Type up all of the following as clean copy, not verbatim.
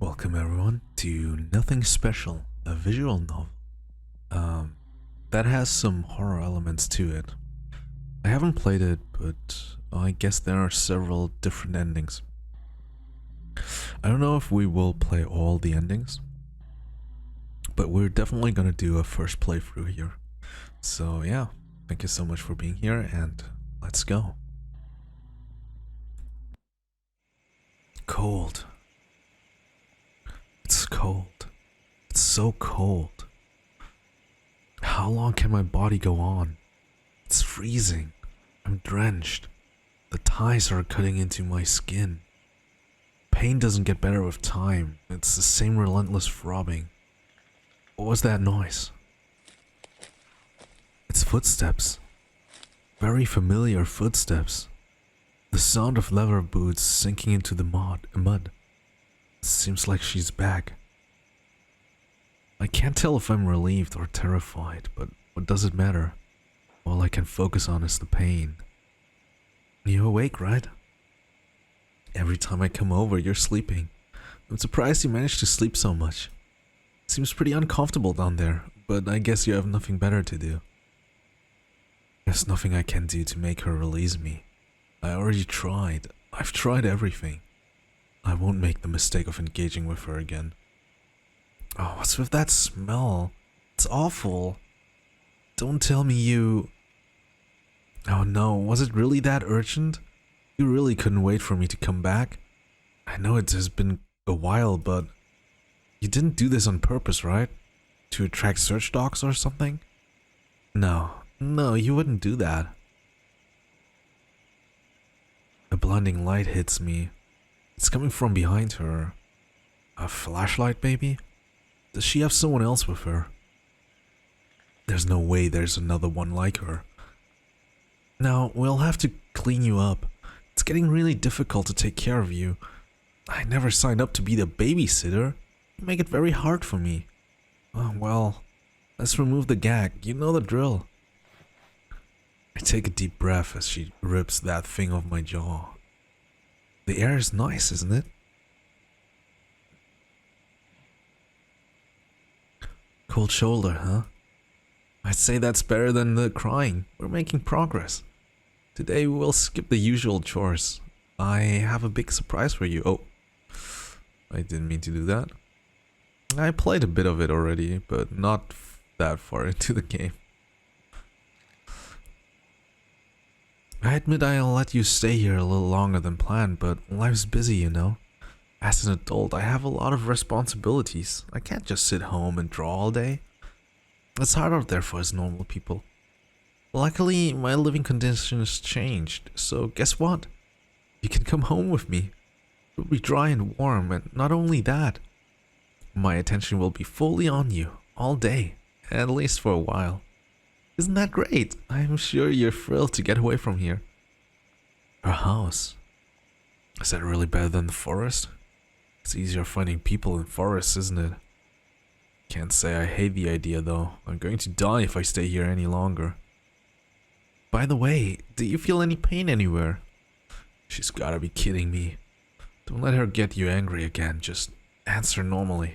Welcome everyone to Nothing Special, a visual novel that has some horror elements to it. I haven't played it, but I guess there are several different endings. I don't know if we will play all the endings, but we're definitely gonna do a first playthrough here. So yeah, thank you so much for being here and let's go. Cold. It's cold. It's so cold. How long can my body go on? It's freezing. I'm drenched. The ties are cutting into my skin. Pain doesn't get better with time. It's the same relentless throbbing. What was that noise? It's footsteps. Very familiar footsteps. The sound of leather boots sinking into the mud. Seems like she's back. I can't tell if I'm relieved or terrified, but what does it matter? All I can focus on is the pain. You awake, right? Every time I come over, you're sleeping. I'm surprised you managed to sleep so much. Seems pretty uncomfortable down there, but I guess you have nothing better to do. There's nothing I can do to make her release me. I already tried. I've tried everything. I won't make the mistake of engaging with her again. Oh, what's with that smell? It's awful. Don't tell me you... Oh no, was it really that urgent? You really couldn't wait for me to come back? I know it has been a while, but... You didn't do this on purpose, right? To attract search dogs or something? No, you wouldn't do that. A blinding light hits me. It's coming from behind her. A flashlight, maybe? Does she have someone else with her? There's no way there's another one like her. Now, we'll have to clean you up. It's getting really difficult to take care of you. I never signed up to be the babysitter. You make it very hard for me. Oh, well, let's remove the gag. You know the drill. I take a deep breath as she rips that thing off my jaw. The air is nice, isn't it? Cold shoulder, huh? I'd say that's better than the crying. We're making progress. Today we'll skip the usual chores. I have a big surprise for you. Oh, I didn't mean to do that. I played a bit of it already, but not that far into the game. I admit I'll let you stay here a little longer than planned, but life's busy, you know. As an adult, I have a lot of responsibilities. I can't just sit home and draw all day. It's hard out there for us normal people. Luckily, my living conditions changed, so guess what? You can come home with me. It'll be dry and warm, and not only that, my attention will be fully on you, all day, at least for a while. Isn't that great? I'm sure you're thrilled to get away from here. Our house. Is that really better than the forest? It's easier finding people in forests, isn't it? Can't say I hate the idea though. I'm going to die if I stay here any longer. By the way, do you feel any pain anywhere? She's gotta be kidding me. Don't let her get you angry again. Just answer normally.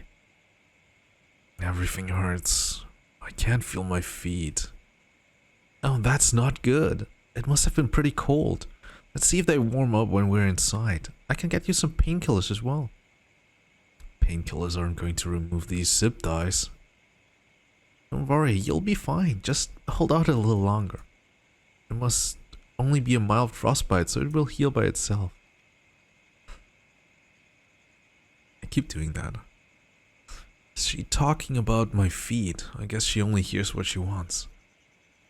Everything hurts. I can't feel my feet. Oh, that's not good. It must have been pretty cold. Let's see if they warm up when we're inside. I can get you some painkillers as well. Painkillers aren't going to remove these zip ties. Don't worry, you'll be fine. Just hold out a little longer. It must only be a mild frostbite, so it will heal by itself. I keep doing that. Is she talking about my feet? I guess she only hears what she wants.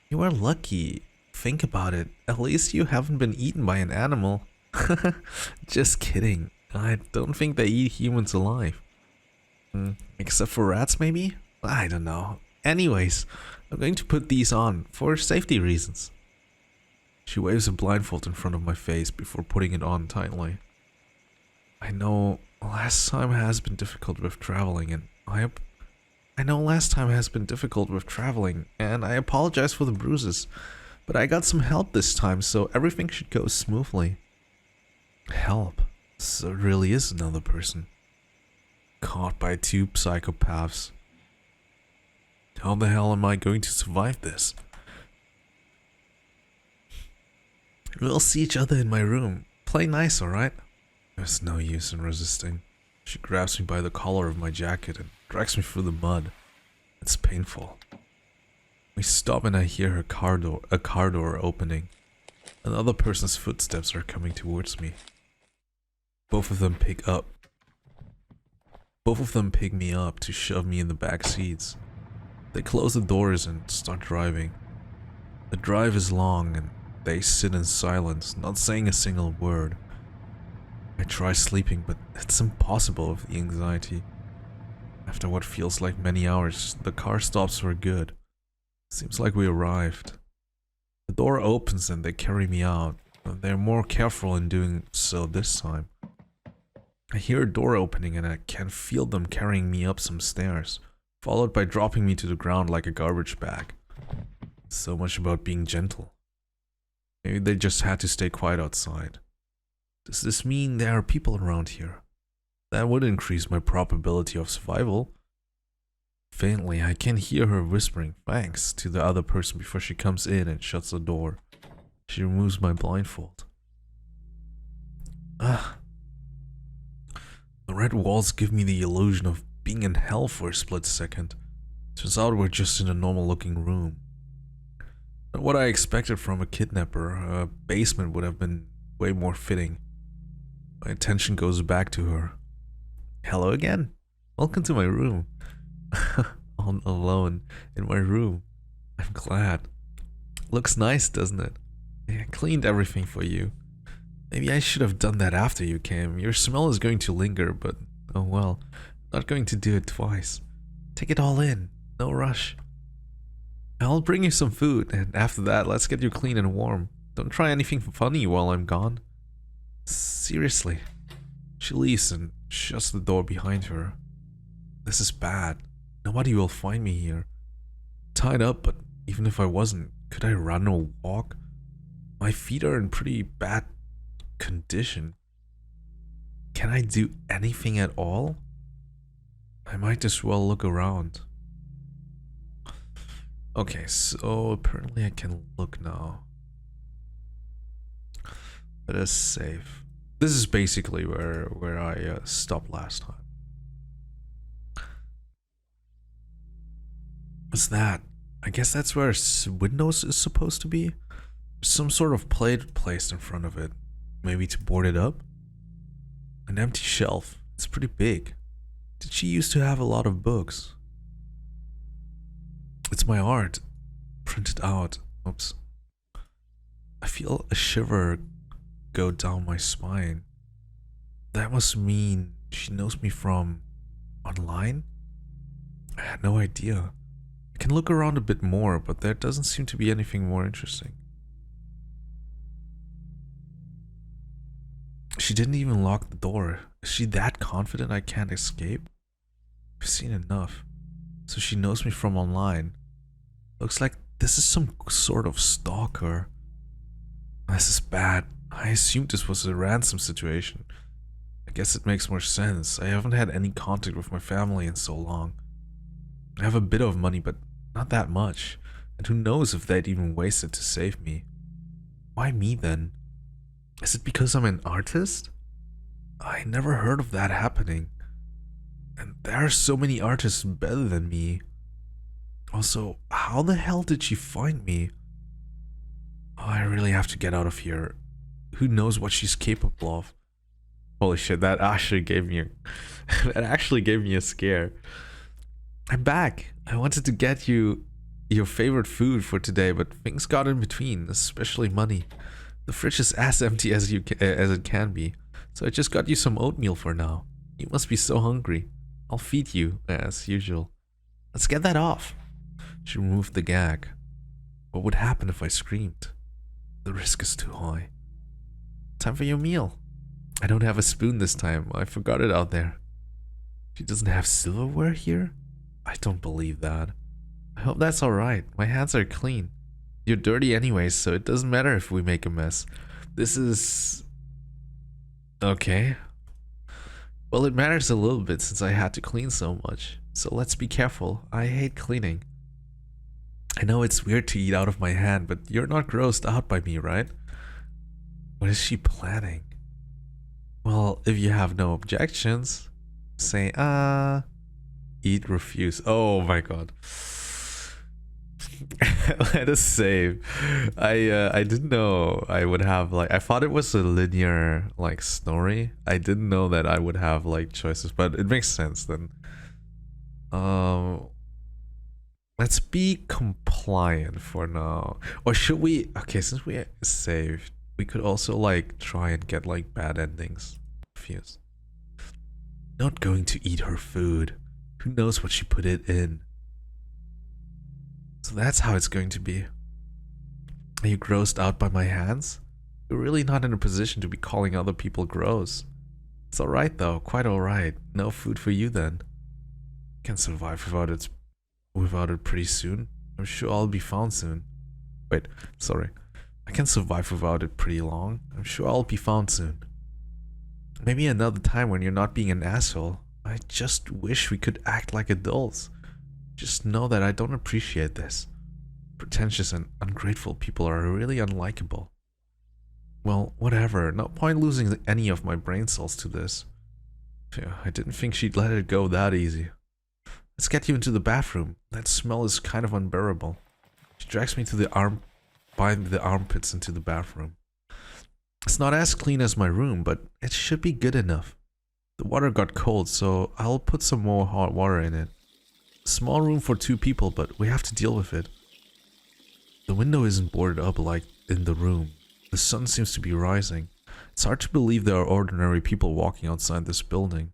You are lucky. Think about it. At least you haven't been eaten by an animal. Just kidding. I don't think they eat humans alive. Except for rats, maybe? I don't know. Anyways, I'm going to put these on for safety reasons. She waves a blindfold in front of my face before putting it on tightly. I know last time has been difficult with traveling, and I apologize for the bruises, but I got some help this time, so everything should go smoothly. Help? So it really is another person. Caught by two psychopaths. How the hell am I going to survive this? We'll see each other in my room. Play nice, alright? There's no use in resisting. She grabs me by the collar of my jacket and drags me through the mud. It's painful. We stop and I hear a car door opening. Another person's footsteps are coming towards me. Both of them pick me up to shove me in the back seats. They close the doors and start driving. The drive is long and they sit in silence, not saying a single word. I try sleeping, but it's impossible with the anxiety. After what feels like many hours, the car stops for good. Seems like we arrived. The door opens and they carry me out. They're more careful in doing so this time. I hear a door opening and I can feel them carrying me up some stairs, followed by dropping me to the ground like a garbage bag. So much about being gentle. Maybe they just had to stay quiet outside. Does this mean there are people around here? That would increase my probability of survival. Faintly, I can hear her whispering thanks to the other person before she comes in and shuts the door. She removes my blindfold. The red walls give me the illusion of being in hell for a split second. Turns out we're just in a normal looking room. Not what I expected from a kidnapper. A basement would have been way more fitting. My attention goes back to her. Hello again. Welcome to my room. All alone in my room. I'm glad. Looks nice, doesn't it? I cleaned everything for you. Maybe I should have done that after you came. Your smell is going to linger, but oh well. Not going to do it twice. Take it all in. No rush. I'll bring you some food, and after that, let's get you clean and warm. Don't try anything funny while I'm gone. Seriously. She leaves and shuts the door behind her. This is bad. Nobody will find me here. Tied up, but even if I wasn't, could I run or walk? My feet are in pretty bad condition. Can I do anything at all? I might as well look around. Okay, so apparently I can look now. Let us save. This is basically where I stopped last time. What's that? I guess that's where Windows is supposed to be? Some sort of plate placed in front of it. Maybe to board it up? An empty shelf. It's pretty big. Did she used to have a lot of books? It's my art. Printed out. Oops. I feel a shiver go down my spine. That must mean she knows me from online? I had no idea. I can look around a bit more, but there doesn't seem to be anything more interesting. She didn't even lock the door. Is she that confident I can't escape? I've seen enough. So she knows me from online. Looks like this is some sort of stalker. This is bad. I assumed this was a ransom situation. I guess it makes more sense. I haven't had any contact with my family in so long. I have a bit of money, but not that much. And who knows if they'd even waste it to save me. Why me then? Is it because I'm an artist? I never heard of that happening. And there are so many artists better than me. Also, how the hell did she find me? Oh, I really have to get out of here. Who knows what she's capable of? Holy shit, that actually gave me a scare. I'm back. I wanted to get you your favorite food for today, but things got in between, especially money. The fridge is as empty as it can be, so I just got you some oatmeal for now. You must be so hungry. I'll feed you, as usual. Let's get that off. She removed the gag. What would happen if I screamed? The risk is too high. Time for your meal. I don't have a spoon this time. I forgot it out there. She doesn't have silverware here? I don't believe that. I hope that's alright. My hands are clean. You're dirty anyways, so it doesn't matter if we make a mess. This is... okay. Well, it matters a little bit since I had to clean so much. So let's be careful. I hate cleaning. I know it's weird to eat out of my hand, but you're not grossed out by me, right? What is she planning? Well, if you have no objections, say, eat, refuse. Oh my god. Let us save. I didn't know I would have like, I thought it was a linear like story. I didn't know that I would have like choices, but it makes sense then. Let's be compliant for now. Or should we, okay, since we saved, we could also like try and get like bad endings. Refuse. Not going to eat her food. Who knows what she put it in? So that's how it's going to be. Are you grossed out by my hands? You're really not in a position to be calling other people gross. It's alright though, quite alright. No food for you then. Can survive without it pretty soon. I'm sure I'll be found soon. Wait, sorry. I can survive without it pretty long. I'm sure I'll be found soon. Maybe another time when you're not being an asshole. I just wish we could act like adults. Just know that I don't appreciate this. Pretentious and ungrateful people are really unlikable. Well, whatever. No point losing any of my brain cells to this. Yeah, I didn't think she'd let it go that easy. Let's get you into the bathroom. That smell is kind of unbearable. She drags me to by the armpits into the bathroom. It's not as clean as my room, but it should be good enough. The water got cold, so I'll put some more hot water in it. Small room for 2 people, but we have to deal with it. The window isn't boarded up like in the room. The sun seems to be rising. It's hard to believe there are ordinary people walking outside this building.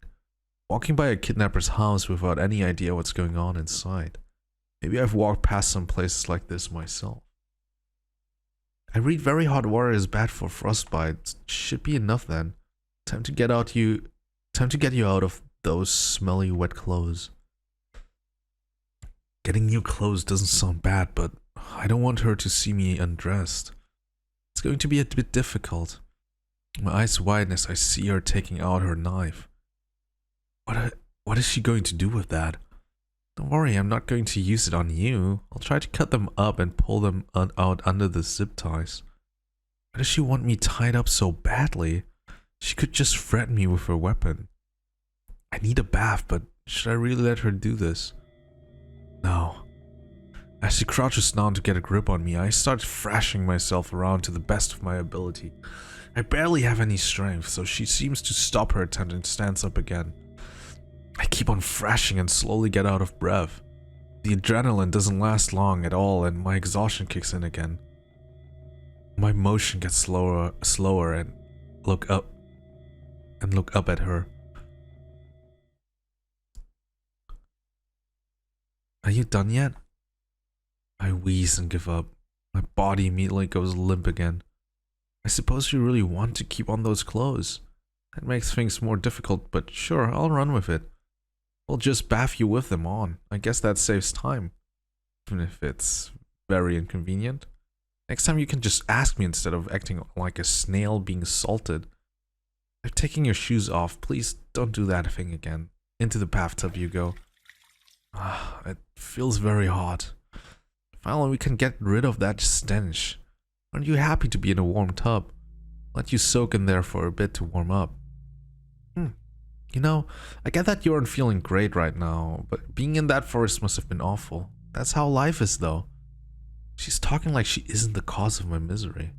Walking by a kidnapper's house without any idea what's going on inside. Maybe I've walked past some places like this myself. I read very hot water is bad for frostbite. Should be enough then. Time to get you out of those smelly wet clothes. Getting new clothes doesn't sound bad, but I don't want her to see me undressed. It's going to be a bit difficult. My eyes widen as I see her taking out her knife. What is she going to do with that? Don't worry, I'm not going to use it on you. I'll try to cut them up and pull them out under the zip ties. Why does she want me tied up so badly? She could just threaten me with her weapon. I need a bath, but should I really let her do this? No. As she crouches down to get a grip on me, I start thrashing myself around to the best of my ability. I barely have any strength, so she seems to stop her attempt and stands up again. I keep on thrashing and slowly get out of breath. The adrenaline doesn't last long at all and my exhaustion kicks in again. My motion gets slower and look up at her. Are you done yet? I wheeze and give up. My body immediately goes limp again. I suppose you really want to keep on those clothes. That makes things more difficult, but sure, I'll run with it. I'll just bath you with them on. I guess that saves time. Even if it's very inconvenient. Next time you can just ask me instead of acting like a snail being salted. If taking your shoes off, please don't do that thing again. Into the bathtub you go. It feels very hot. Finally, we can get rid of that stench. Aren't you happy to be in a warm tub? Let you soak in there for a bit to warm up. You know, I get that you aren't feeling great right now, but being in that forest must have been awful. That's how life is, though. She's talking like she isn't the cause of my misery.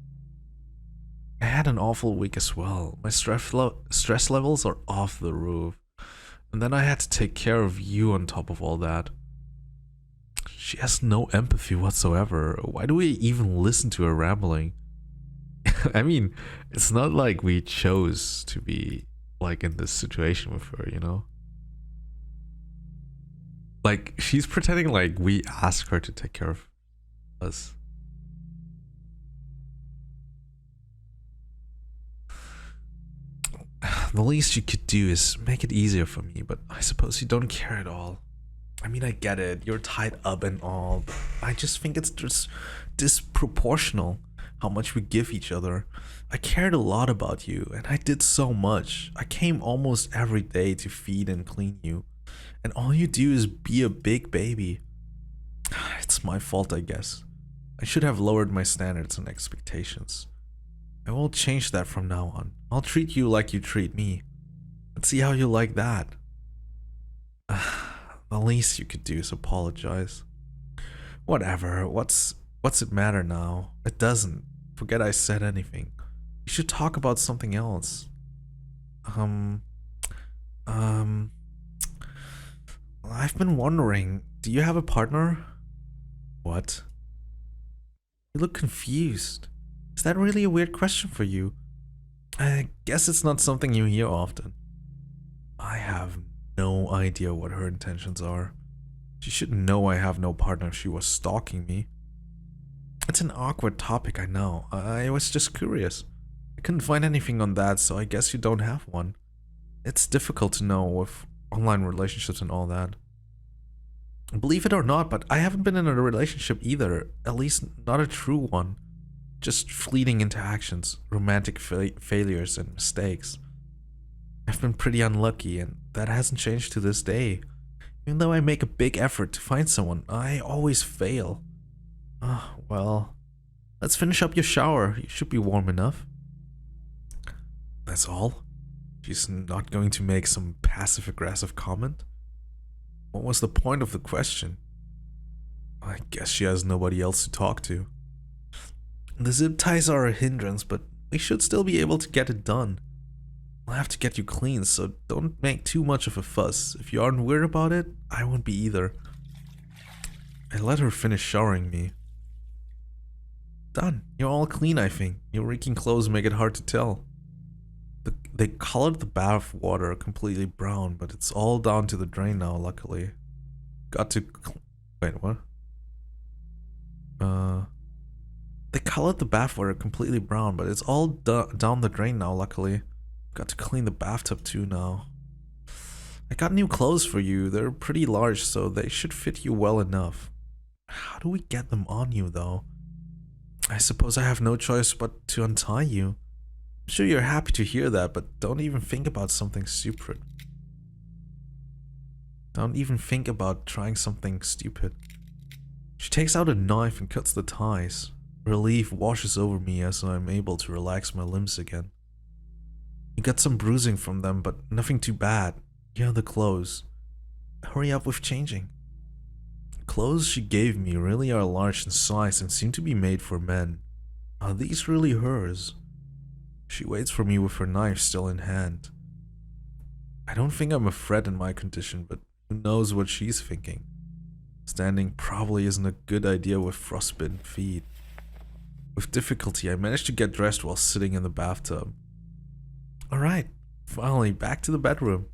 I had an awful week as well. My stress levels are off the roof. And then I had to take care of you on top of all that. She has no empathy whatsoever. Why do we even listen to her rambling? I mean, it's not like we chose to be like in this situation with her, you know? Like, she's pretending like we asked her to take care of us. The least you could do is make it easier for me, but I suppose you don't care at all. I mean, I get it, you're tied up and all, but I just think it's just disproportional. how much we give each other. I cared a lot about you, and I did so much. I came almost every day to feed and clean you, and all you do is be a big baby. It's my fault, I guess. I should have lowered my standards and expectations. I will change that from now on. I'll treat you like you treat me. Let's see how you like that. The least you could do is apologize. Whatever, what's it matter now? It doesn't. Forget I said anything. You should talk about something else. I've been wondering, do you have a partner? What? You look confused. Is that really a weird question for you? I guess it's not something you hear often. I have no idea what her intentions are. She should know I have no partner if she was stalking me. It's an awkward topic, I know. I was just curious. I couldn't find anything on that, so I guess you don't have one. It's difficult to know with online relationships and all that. Believe it or not, but I haven't been in a relationship either. At least not a true one. Just fleeting interactions, romantic failures and mistakes. I've been pretty unlucky, and that hasn't changed to this day. Even though I make a big effort to find someone, I always fail. Well, let's finish up your shower. You should be warm enough. That's all? She's not going to make some passive-aggressive comment? What was the point of the question? I guess she has nobody else to talk to. The zip ties are a hindrance, but we should still be able to get it done. I'll have to get you clean, so don't make too much of a fuss. If you aren't weird about it, I won't be either. I let her finish showering me. Done. You're all clean, I think. Your reeking clothes make it hard to tell. They colored the bath water completely brown, but it's all down to the drain now, luckily. Wait, what? They colored the bath water completely brown, but it's all down the drain now, luckily. Got to clean the bathtub too now. I got new clothes for you. They're pretty large, so they should fit you well enough. How do we get them on you, though? I suppose I have no choice but to untie you. I'm sure you're happy to hear that, but don't even think about something stupid. Don't even think about trying something stupid. She takes out a knife and cuts the ties. Relief washes over me as I'm able to relax my limbs again. You got some bruising from them, but nothing too bad. Here are the clothes. Hurry up with changing. The clothes she gave me really are large in size and seem to be made for men. Are these really hers? She waits for me with her knife still in hand. I don't think I'm a threat in my condition, but who knows what she's thinking. Standing probably isn't a good idea with frostbitten feet. With difficulty, I managed to get dressed while sitting in the bathtub. Alright, finally back to the bedroom.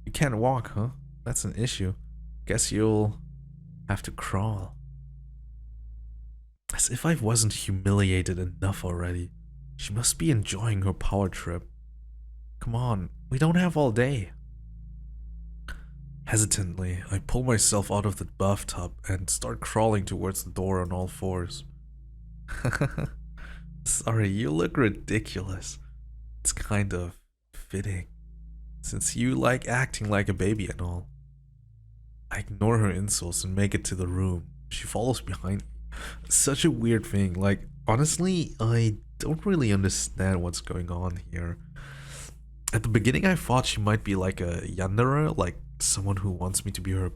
You can't walk, huh? That's an issue. Guess you'll have to crawl. As if I wasn't humiliated enough already. She must be enjoying her power trip. Come on, we don't have all day. Hesitantly, I pull myself out of the bathtub and start crawling towards the door on all fours. Sorry, you look ridiculous. It's kind of fitting, since you like acting like a baby and all. I ignore her insults and make it to the room. She follows behind me. Such a weird thing. Like, honestly, I don't really understand what's going on here. At the beginning, I thought she might be like a yandere, like someone who wants me to be her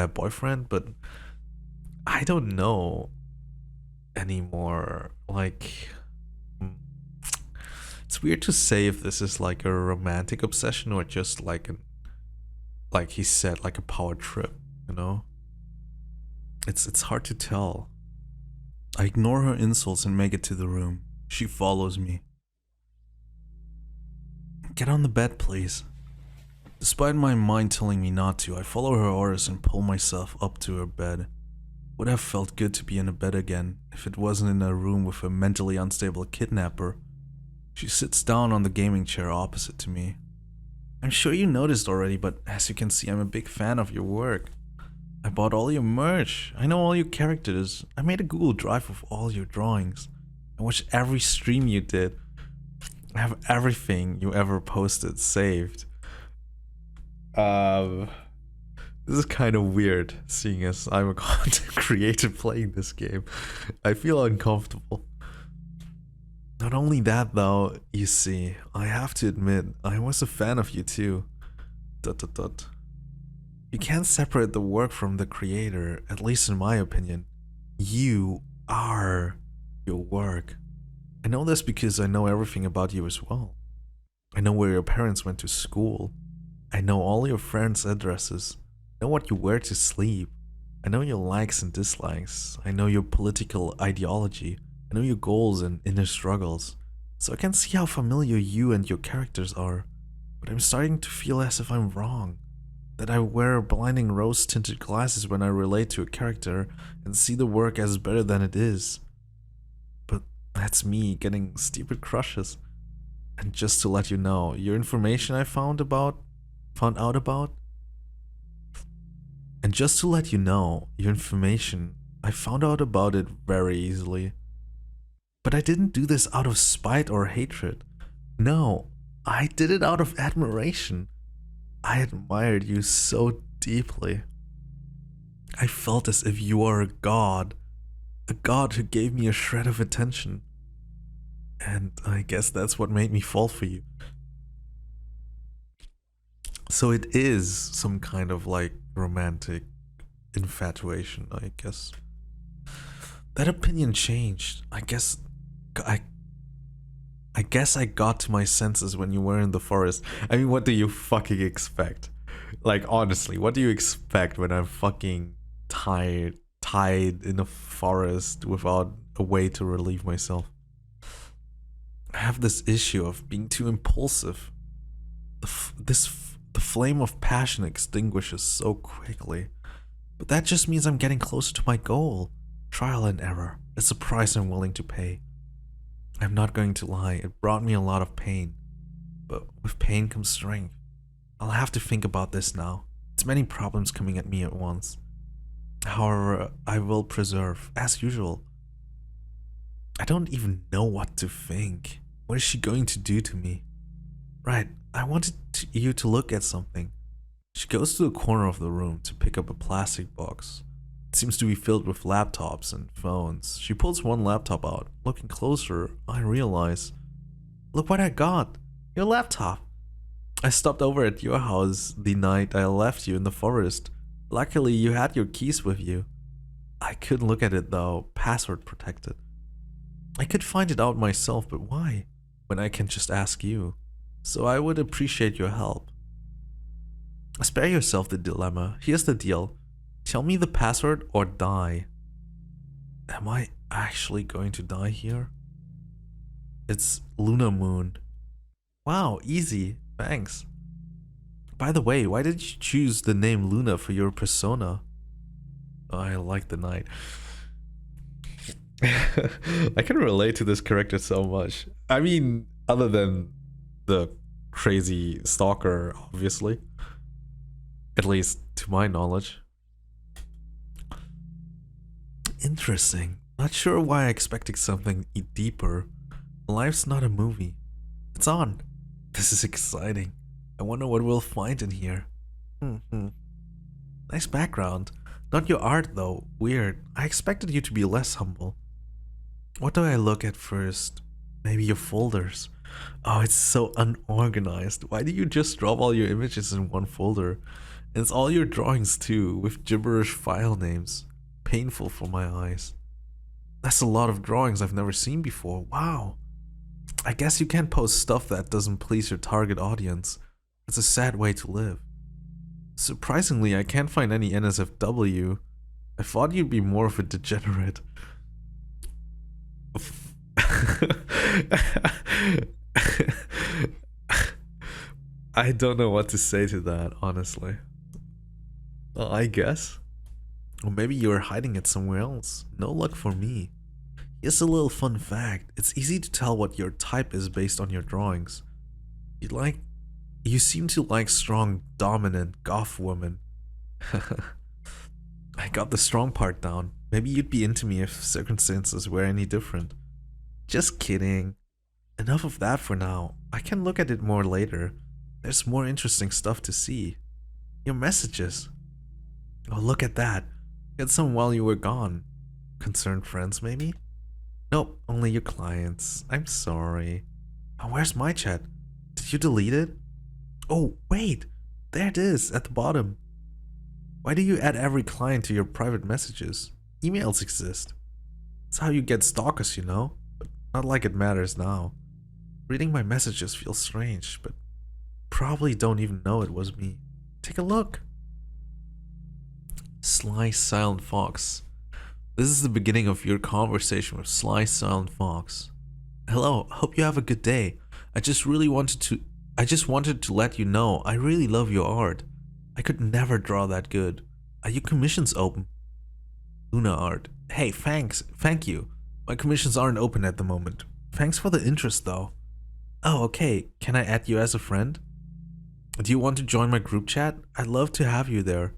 boyfriend, but I don't know anymore. Like, it's weird to say if this is like a romantic obsession or just like like he said, like a power trip, you know? It's hard to tell. I ignore her insults and make it to the room. She follows me. Get on the bed, please. Despite my mind telling me not to, I follow her orders and pull myself up to her bed. Would have felt good to be in a bed again, if it wasn't in a room with a mentally unstable kidnapper. She sits down on the gaming chair opposite to me. I'm sure you noticed already, but as you can see, I'm a big fan of your work. I bought all your merch. I know all your characters. I made a Google Drive with all your drawings. I watch every stream you did. I have everything you ever posted saved. This is kind of weird, seeing as I'm a content creator playing this game. I feel uncomfortable. Not only that though, you see, I have to admit, I was a fan of you too. ... You can't separate the work from the creator, at least in my opinion. You are your work. I know this because I know everything about you as well. I know where your parents went to school. I know all your friends' addresses. I know what you wear to sleep. I know your likes and dislikes. I know your political ideology. I know your goals and inner struggles. So I can see how familiar you and your characters are. But I'm starting to feel as if I'm wrong. That I wear blinding rose-tinted glasses when I relate to a character and see the work as better than it is. But that's me getting stupid crushes. And just to let you know, your information I found out about. And just to let you know, your information, I found out about it very easily. But I didn't do this out of spite or hatred. No, I did it out of admiration. I admired you so deeply. I felt as if you are a god who gave me a shred of attention. And I guess that's what made me fall for you. So it is some kind of like romantic infatuation, I guess. That opinion changed. I guess I got to my senses when you were in the forest. I mean, what do you fucking expect? Like, honestly, what do you expect when I'm fucking tied in a forest without a way to relieve myself? I have this issue of being too impulsive. The flame of passion extinguishes so quickly. But that just means I'm getting closer to my goal. Trial and error. It's a price I'm willing to pay. I'm not going to lie, it brought me a lot of pain. But with pain comes strength. I'll have to think about this now. It's many problems coming at me at once. However, I will persevere, as usual. I don't even know what to think. What is she going to do to me? Right, I wanted you to look at something. She goes to the corner of the room to pick up a plastic box. It seems to be filled with laptops and phones. She pulls one laptop out. Looking closer, I realize, look what I got! Your laptop! I stopped over at your house the night I left you in the forest. Luckily, you had your keys with you. I couldn't look at it though, password protected. I could find it out myself, but why? When I can just ask you. So I would appreciate your help. Spare yourself the dilemma. Here's the deal. Tell me the password or die. Am I actually going to die here? It's Luna Moon. Wow, easy. Thanks. By the way, why did you choose the name Luna for your persona? I like the night. I can relate to this character so much. I mean, other than the crazy stalker, obviously. At least to my knowledge. Interesting. Not sure why I expected something deeper. Life's not a movie. It's on. This is exciting. I wonder what we'll find in here. Nice background. Not your art though. Weird. I expected you to be less humble. What do I look at first? Maybe your folders. Oh, it's so unorganized. Why do you just drop all your images in one folder? And it's all your drawings too, with gibberish file names. Painful for my eyes. That's a lot of drawings I've never seen before. Wow. I guess you can't post stuff that doesn't please your target audience. It's a sad way to live. Surprisingly, I can't find any NSFW. I thought you'd be more of a degenerate. I don't know what to say to that, honestly. Well, I guess. Or maybe you're hiding it somewhere else. No luck for me. Here's a little fun fact. It's easy to tell what your type is based on your drawings. You seem to like strong, dominant, goth women. I got the strong part down. Maybe you'd be into me if circumstances were any different. Just kidding. Enough of that for now. I can look at it more later. There's more interesting stuff to see. Your messages. Oh, look at that. Get some while you were gone. Concerned friends, maybe? Nope, only your clients. I'm sorry. Oh, where's my chat? Did you delete it? Oh, wait. There it is, at the bottom. Why do you add every client to your private messages? Emails exist. It's how you get stalkers, you know? But not like it matters now. Reading my messages feels strange, but probably don't even know it was me. Take a look. Sly Silent Fox. This is the beginning of your conversation with Sly Silent Fox. Hello, hope you have a good day. I just wanted to let you know I really love your art. I could never draw that good. Are your commissions open? Luna Art. Hey, thanks. Thank you. My commissions aren't open at the moment. Thanks for the interest though. Oh, okay. Can I add you as a friend? Do you want to join my group chat? I'd love to have you there.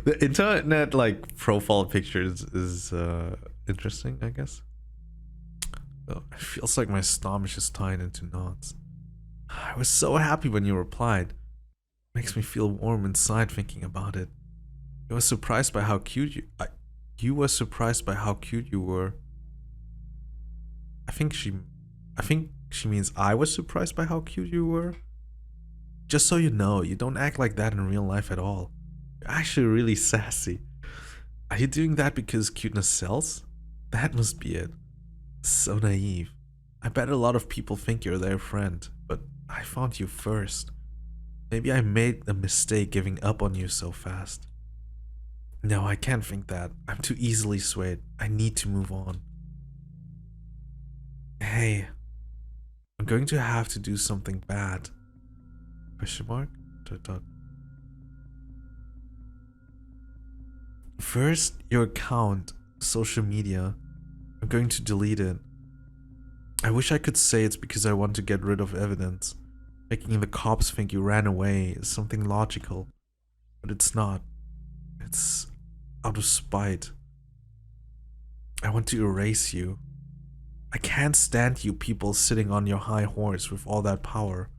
The internet like profile pictures is interesting, I guess. Oh, it feels like my stomach is tied into knots. I was so happy when you replied. Makes me feel warm inside thinking about it. You were surprised by how cute you were surprised by how cute you were. I think she means I was surprised by how cute you were. Just so you know, you don't act like that in real life at all. You're actually really sassy. Are you doing that because cuteness sells? That must be it. So naive. I bet a lot of people think you're their friend, but I found you first. Maybe I made a mistake giving up on you so fast. No, I can't think that. I'm too easily swayed. I need to move on. Hey, I'm going to have to do something bad. Question mark? Dot, dot. First, your account, social media. I'm going to delete it. I wish I could say it's because I want to get rid of evidence. Making the cops think you ran away is something logical. But it's not. It's out of spite. I want to erase you. I can't stand you people sitting on your high horse with all that power.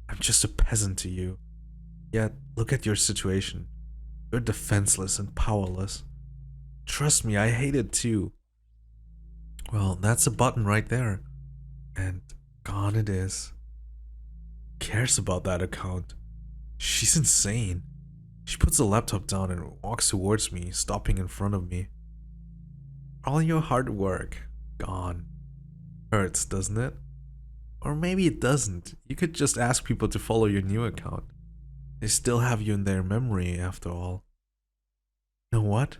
I'm just a peasant to you. Yet, look at your situation. You're defenseless and powerless. Trust me, I hate it too. Well, that's a button right there. And gone it is. Who cares about that account? She's insane. She puts the laptop down and walks towards me, stopping in front of me. All your hard work, gone. Hurts, doesn't it? Or maybe it doesn't. You could just ask people to follow your new account. They still have you in their memory, after all. You know what?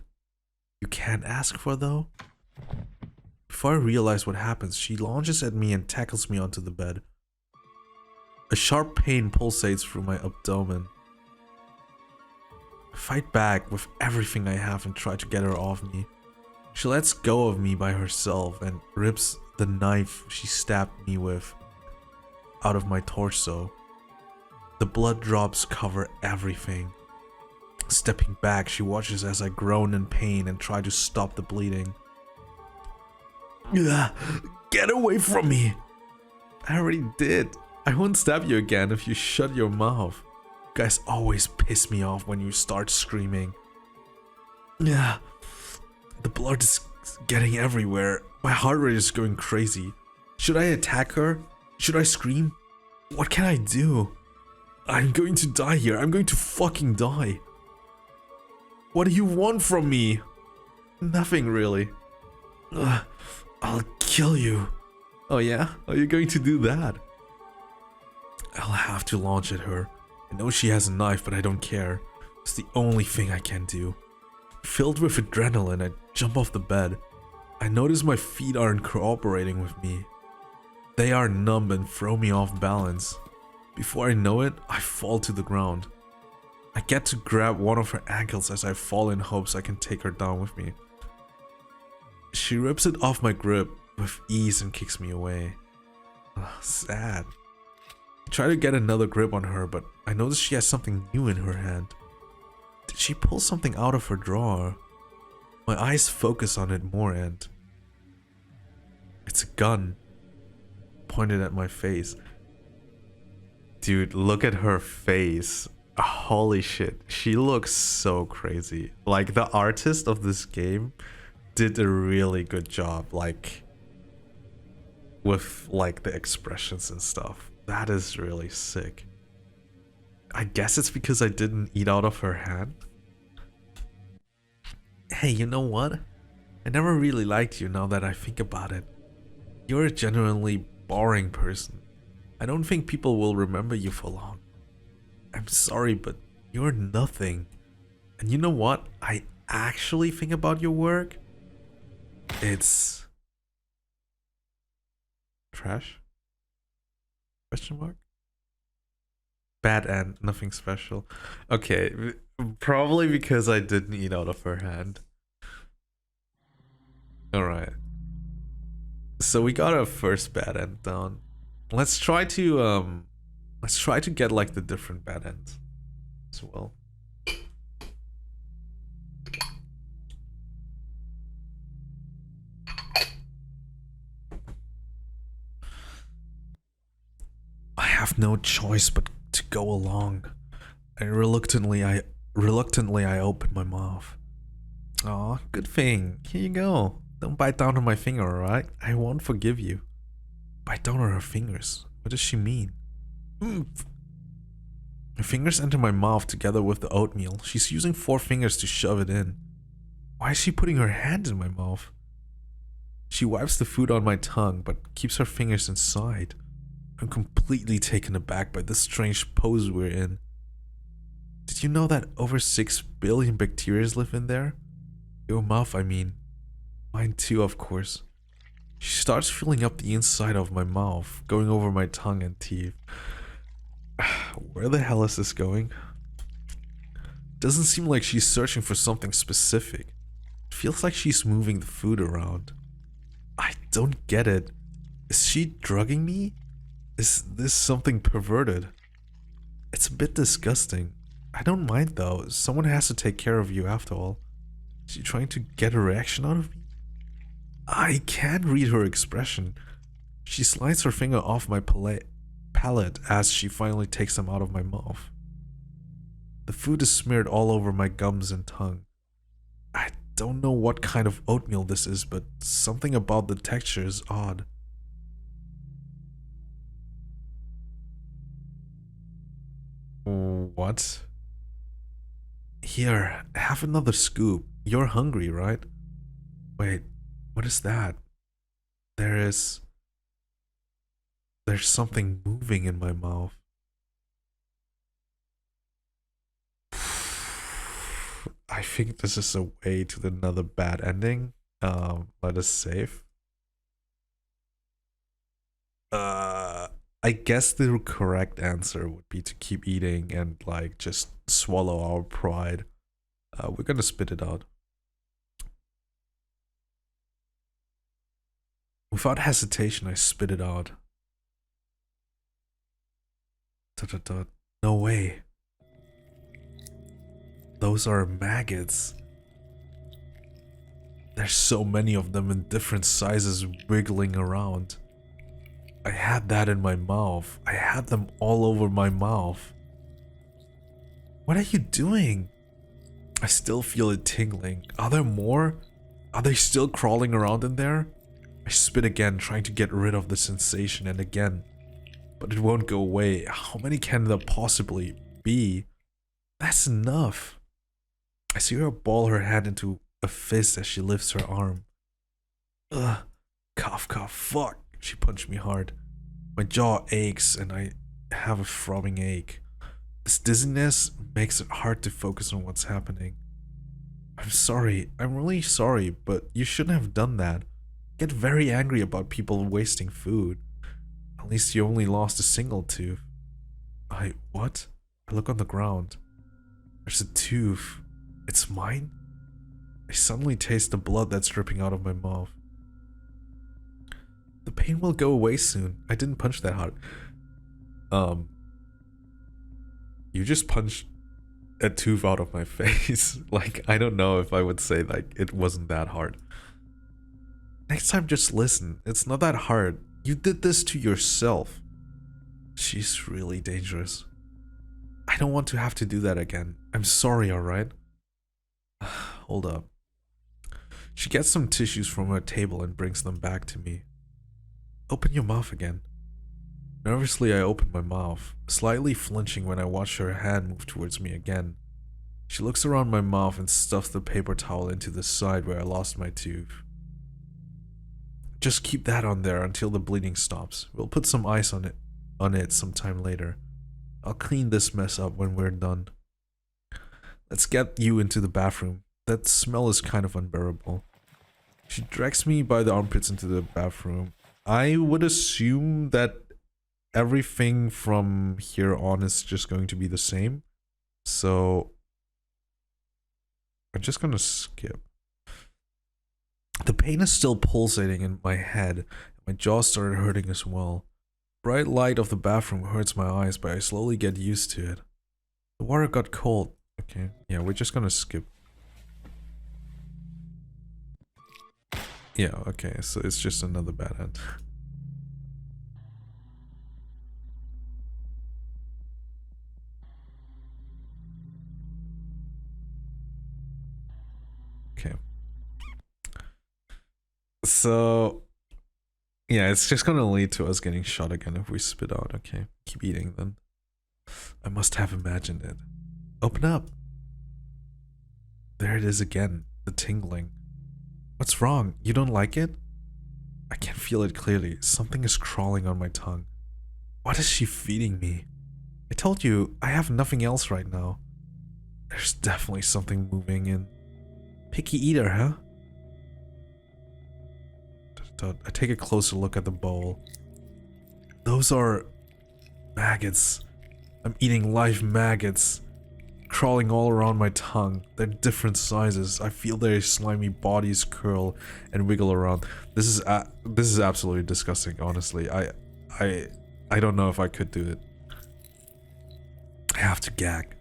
You can't ask for, though? Before I realize what happens, she launches at me and tackles me onto the bed. A sharp pain pulsates through my abdomen. I fight back with everything I have and try to get her off me. She lets go of me by herself and rips the knife she stabbed me with out of my torso. The blood drops cover everything. Stepping back, she watches as I groan in pain and try to stop the bleeding. Ugh, get away from me! I already did. I won't stab you again if you shut your mouth. You guys always piss me off when you start screaming. Yeah, the blood is getting everywhere. My heart rate is going crazy. Should I attack her? Should I scream? What can I do? I'm going to die here. I'm going to fucking die. What do you want from me? Nothing really. I'll kill you. Oh yeah? Are you going to do that? I'll have to launch at her. I know she has a knife, but I don't care. It's the only thing I can do. Filled with adrenaline, I jump off the bed. I notice my feet aren't cooperating with me. They are numb and throw me off balance. Before I know it, I fall to the ground. I get to grab one of her ankles as I fall in hopes I can take her down with me. She rips it off my grip with ease and kicks me away. Ugh, sad. I try to get another grip on her, but I notice she has something new in her hand. Did she pull something out of her drawer? My eyes focus on it more and it's a gun pointed at my face. Dude, look at her face. Holy shit. She looks so crazy. Like, the artist of this game did a really good job, like, with, like, the expressions and stuff. That is really sick. I guess it's because I didn't eat out of her hand. Hey, you know what? I never really liked you now that I think about it. You're a genuinely boring person. I don't think people will remember you for long. I'm sorry, but you're nothing. And you know what I actually think about your work? It's trash? Question mark? Bad end, nothing special. Okay, probably because I didn't eat out of her hand. Alright. So we got our first bad end down. Let's try to get like the different bad ends as well. I have no choice but to go along. And reluctantly I open my mouth. Aw, good thing. Here you go. Don't bite down on my finger, alright? I won't forgive you. Bite down on her fingers. What does she mean? Her fingers enter my mouth together with the oatmeal. She's using 4 fingers to shove it in. Why is she putting her hand in my mouth? She wipes the food on my tongue, but keeps her fingers inside. I'm completely taken aback by this strange pose we're in. Did you know that over 6 billion bacteria live in there? Your mouth, I mean. Mine too, of course. She starts filling up the inside of my mouth, going over my tongue and teeth. Where the hell is this going? Doesn't seem like she's searching for something specific. It feels like she's moving the food around. I don't get it. Is she drugging me? Is this something perverted? It's a bit disgusting. I don't mind though. Someone has to take care of you after all. Is she trying to get a reaction out of me? I can't read her expression. She slides her finger off my palate as she finally takes them out of my mouth. The food is smeared all over my gums and tongue. I don't know what kind of oatmeal this is, but something about the texture is odd. What? Here, have another scoop. You're hungry, right? Wait, what is that? There's something moving in my mouth. I think this is a way to another bad ending. Let us save. I guess the correct answer would be to keep eating and like just swallow our pride. We're gonna spit it out. Without hesitation, I spit it out. No way. Those are maggots. There's so many of them in different sizes wiggling around. I had that in my mouth. I had them all over my mouth. What are you doing? I still feel it tingling. Are there more? Are they still crawling around in there? I spit again, trying to get rid of the sensation, and again. But it won't go away. How many can there possibly be? That's enough. I see her ball her hand into a fist as she lifts her arm. Ugh. Cough, cough, fuck. She punched me hard. My jaw aches and I have a throbbing ache. This dizziness makes it hard to focus on what's happening. I'm sorry. I'm really sorry, but you shouldn't have done that. I get very angry about people wasting food. At least you only lost a single tooth. What? I look on the ground. There's a tooth. It's mine? I suddenly taste the blood that's dripping out of my mouth. The pain will go away soon. I didn't punch that hard. You just punched a tooth out of my face. Like, I don't know if I would say, like, it wasn't that hard. Next time, just listen. It's not that hard. You did this to yourself. She's really dangerous. I don't want to have to do that again. I'm sorry, alright? Hold up. She gets some tissues from her table and brings them back to me. Open your mouth again. Nervously, I open my mouth, slightly flinching when I watch her hand move towards me again. She looks around my mouth and stuffs the paper towel into the side where I lost my tooth. Just keep that on there until the bleeding stops. We'll put some ice on it sometime later. I'll clean this mess up when we're done. Let's get you into the bathroom. That smell is kind of unbearable. She drags me by the armpits into the bathroom. I would assume that everything from here on is just going to be the same. So I'm just gonna skip. The pain is still pulsating in my head. My jaw started hurting as well. Bright light of the bathroom hurts my eyes, but I slowly get used to it. The water got cold. Okay, yeah, we're just gonna skip. Yeah, okay, so it's just another bad end. Okay. So, yeah, it's just gonna lead to us getting shot again if we spit out. Okay, keep eating then. I must have imagined it. Open up. There it is again, the tingling. What's wrong? You don't like it? I can feel it clearly. Something is crawling on my tongue. What is she feeding me? I told you, I have nothing else right now. There's definitely something moving in. Picky eater, huh? I take a closer look at the bowl. Those are maggots. I'm eating live maggots. Crawling all around my tongue. They're different sizes. I feel their slimy bodies curl and wiggle around. This is absolutely disgusting, honestly. I don't know if I could do it. I have to gag.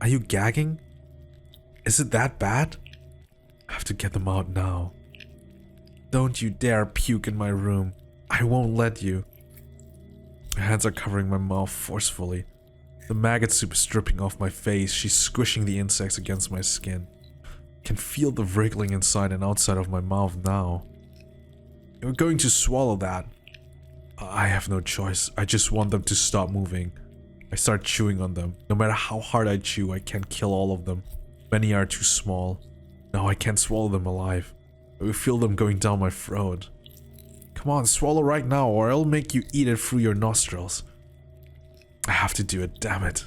Are you gagging? Is it that bad? I have to get them out now. Don't you dare puke in my room. I won't let you. Her hands are covering my mouth forcefully. The maggot soup is dripping off my face. She's squishing the insects against my skin. I can feel the wriggling inside and outside of my mouth now. You're going to swallow that. I have no choice. I just want them to stop moving. I start chewing on them. No matter how hard I chew, I can't kill all of them. Many are too small. Now I can't swallow them alive. I will feel them going down my throat. Come on, swallow right now or I'll make you eat it through your nostrils. I have to do it, damn it.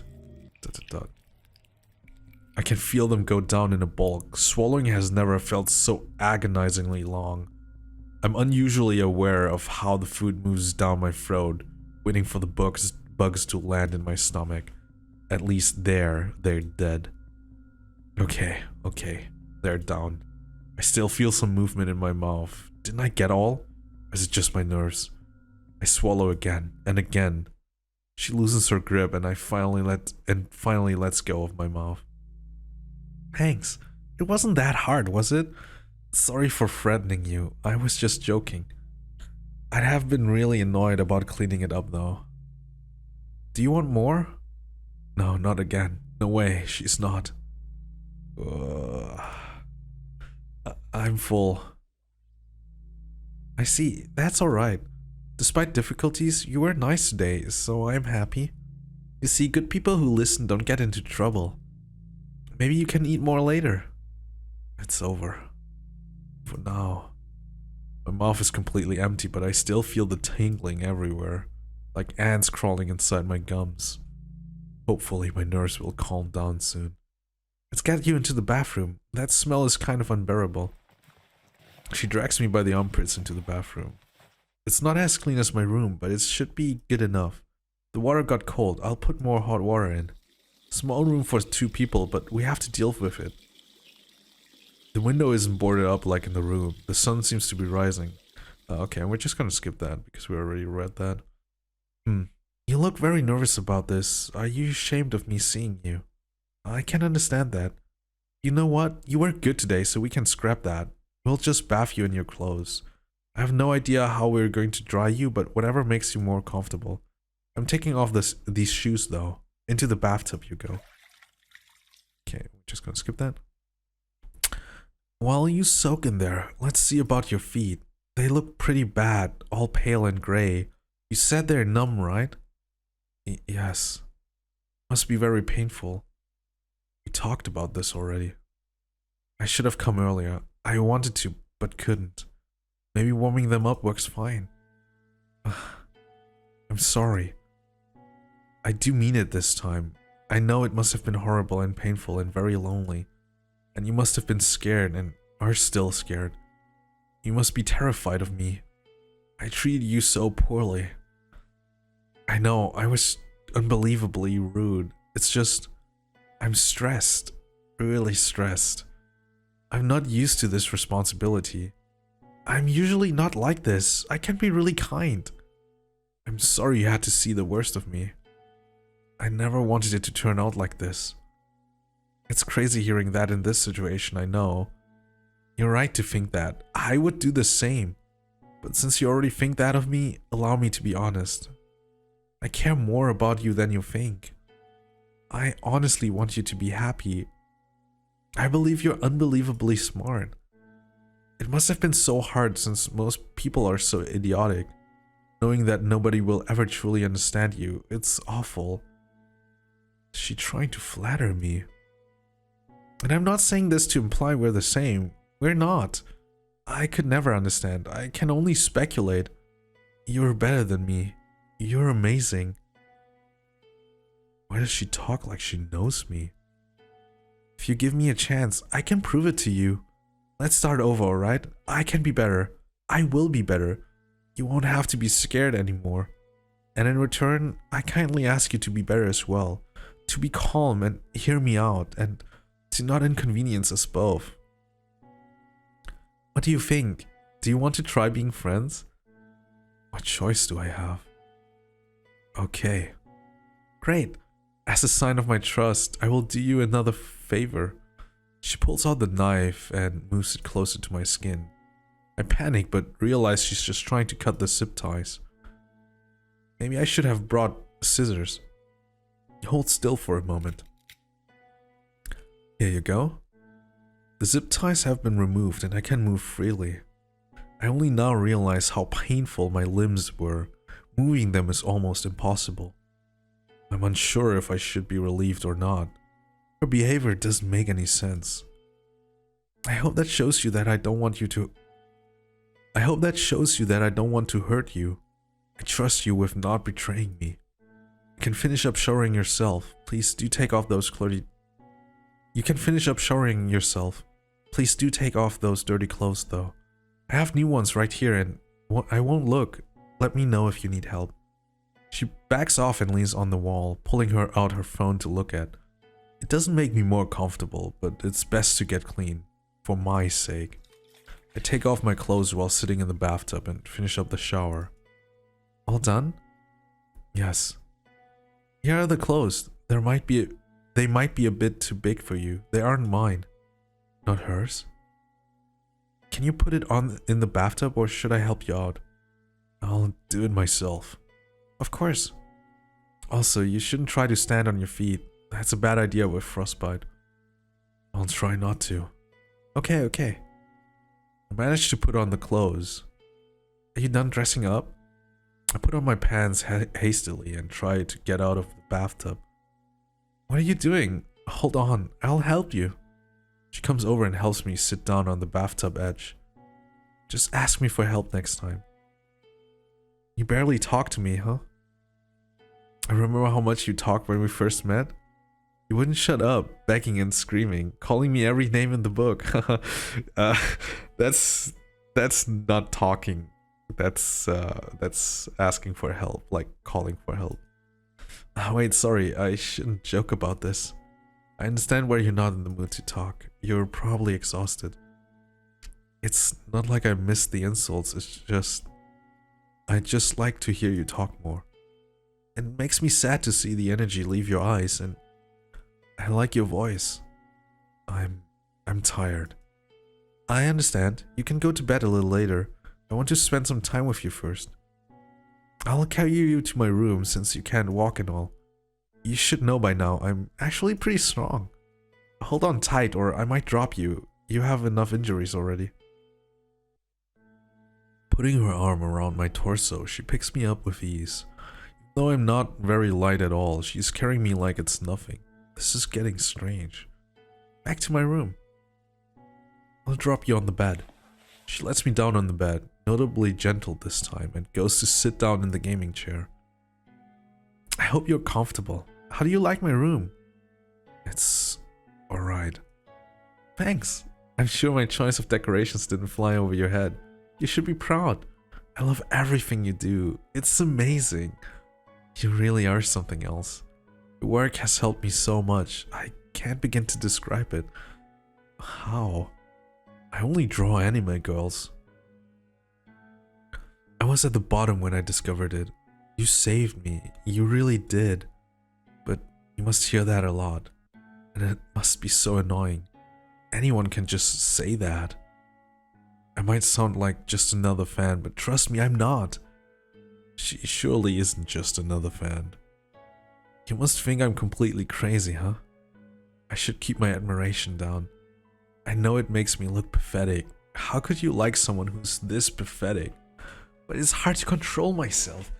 I can feel them go down in a bulk. Swallowing has never felt so agonizingly long. I'm unusually aware of how the food moves down my throat, waiting for the bugs to land in my stomach. At least they're dead. Okay, they're down. I still feel some movement in my mouth. Didn't I get all? Or is it just my nerves? I swallow again and again. She loosens her grip and finally lets go of my mouth. Thanks. It wasn't that hard, was it? Sorry for threatening you. I was just joking. I'd have been really annoyed about cleaning it up though. Do you want more? No, not again. No way, she's not. I'm full. I see, that's alright. Despite difficulties, you were nice today, so I'm happy. You see, good people who listen don't get into trouble. Maybe you can eat more later. It's over. For now. My mouth is completely empty, but I still feel the tingling everywhere, like ants crawling inside my gums. Hopefully my nerves will calm down soon. Let's get you into the bathroom. That smell is kind of unbearable. She drags me by the armpits into the bathroom. It's not as clean as my room, but it should be good enough. The water got cold. I'll put more hot water in. Small room for 2 people, but we have to deal with it. The window isn't boarded up like in the room. The sun seems to be rising. Okay, we're just gonna skip that because we already read that. You look very nervous about this. Are you ashamed of me seeing you? I can understand that. You know what? You were good today, so we can scrap that. We'll just bath you in your clothes. I have no idea how we're going to dry you, but whatever makes you more comfortable. I'm taking off these shoes, though. Into the bathtub you go. Okay, we're just gonna skip that. While you soak in there, let's see about your feet. They look pretty bad, all pale and gray. You said they're numb, right? Yes. Must be very painful. We talked about this already. I should have come earlier. I wanted to, but couldn't. Maybe warming them up works fine. I'm sorry. I do mean it this time. I know it must have been horrible and painful and very lonely. And you must have been scared and are still scared. You must be terrified of me. I treated you so poorly. I know, I was unbelievably rude. It's just, I'm stressed. Really stressed. I'm not used to this responsibility. I'm usually not like this. I can be really kind. I'm sorry you had to see the worst of me. I never wanted it to turn out like this. It's crazy hearing that in this situation, I know. You're right to think that. I would do the same. But since you already think that of me, allow me to be honest. I care more about you than you think. I honestly want you to be happy. I believe you're unbelievably smart. It must have been so hard since most people are so idiotic. Knowing that nobody will ever truly understand you, it's awful. Is she trying to flatter me? And I'm not saying this to imply we're the same. We're not. I could never understand. I can only speculate. You're better than me. You're amazing. Why does she talk like she knows me? If you give me a chance, I can prove it to you. Let's start over, alright? I can be better. I will be better. You won't have to be scared anymore. And in return, I kindly ask you to be better as well. To be calm and hear me out, and to not inconvenience us both. What do you think? Do you want to try being friends? What choice do I have? Okay. Great. As a sign of my trust, I will do you another favor. She pulls out the knife and moves it closer to my skin. I panic but realize she's just trying to cut the zip ties. Maybe I should have brought scissors. Hold still for a moment. Here you go. The zip ties have been removed and I can move freely. I only now realize how painful my limbs were. Moving them is almost impossible. I'm unsure if I should be relieved or not. Her behavior doesn't make any sense. I hope that shows you that I don't want to hurt you. I trust you with not betraying me. You can finish up showering yourself. Please do take off those dirty... You can finish up showering yourself. Please do take off those dirty clothes though. I have new ones right here and I won't look. Let me know if you need help. She backs off and leans on the wall, pulling out her phone to look at. It doesn't make me more comfortable, but it's best to get clean. For my sake. I take off my clothes while sitting in the bathtub and finish up the shower. All done? Yes. Here are the clothes. They might be a bit too big for you. They aren't mine. Not hers? Can you put it on in the bathtub or should I help you out? I'll do it myself. Of course. Also, you shouldn't try to stand on your feet. That's a bad idea with frostbite. I'll try not to. Okay. I managed to put on the clothes. Are you done dressing up? I put on my pants hastily and try to get out of the bathtub. What are you doing? Hold on, I'll help you. She comes over and helps me sit down on the bathtub edge. Just ask me for help next time. You barely talk to me, huh? I remember how much you talked when we first met. You wouldn't shut up, begging and screaming, calling me every name in the book. That's not talking. That's asking for help, like calling for help. Wait, sorry, I shouldn't joke about this. I understand why you're not in the mood to talk. You're probably exhausted. It's not like I missed the insults, it's just... I'd just like to hear you talk more. It makes me sad to see the energy leave your eyes, and I like your voice. I'm tired. I understand. You can go to bed a little later. I want to spend some time with you first. I'll carry you to my room since you can't walk and all. You should know by now, I'm actually pretty strong. Hold on tight or I might drop you. You have enough injuries already. Putting her arm around my torso, she picks me up with ease. Though I'm not very light at all, she's carrying me like it's nothing. This is getting strange. Back to my room. I'll drop you on the bed. She lets me down on the bed, notably gentle this time, and goes to sit down in the gaming chair. I hope you're comfortable. How do you like my room? It's alright. Thanks. I'm sure my choice of decorations didn't fly over your head. You should be proud. I love everything you do. It's amazing. You really are something else. Your work has helped me so much. I can't begin to describe it. How? I only draw anime girls. I was at the bottom when I discovered it. You saved me. You really did. But you must hear that a lot. And it must be so annoying. Anyone can just say that. I might sound like just another fan, but trust me, I'm not. She surely isn't just another fan. You must think I'm completely crazy, huh? I should keep my admiration down. I know it makes me look pathetic. How could you like someone who's this pathetic? But it's hard to control myself.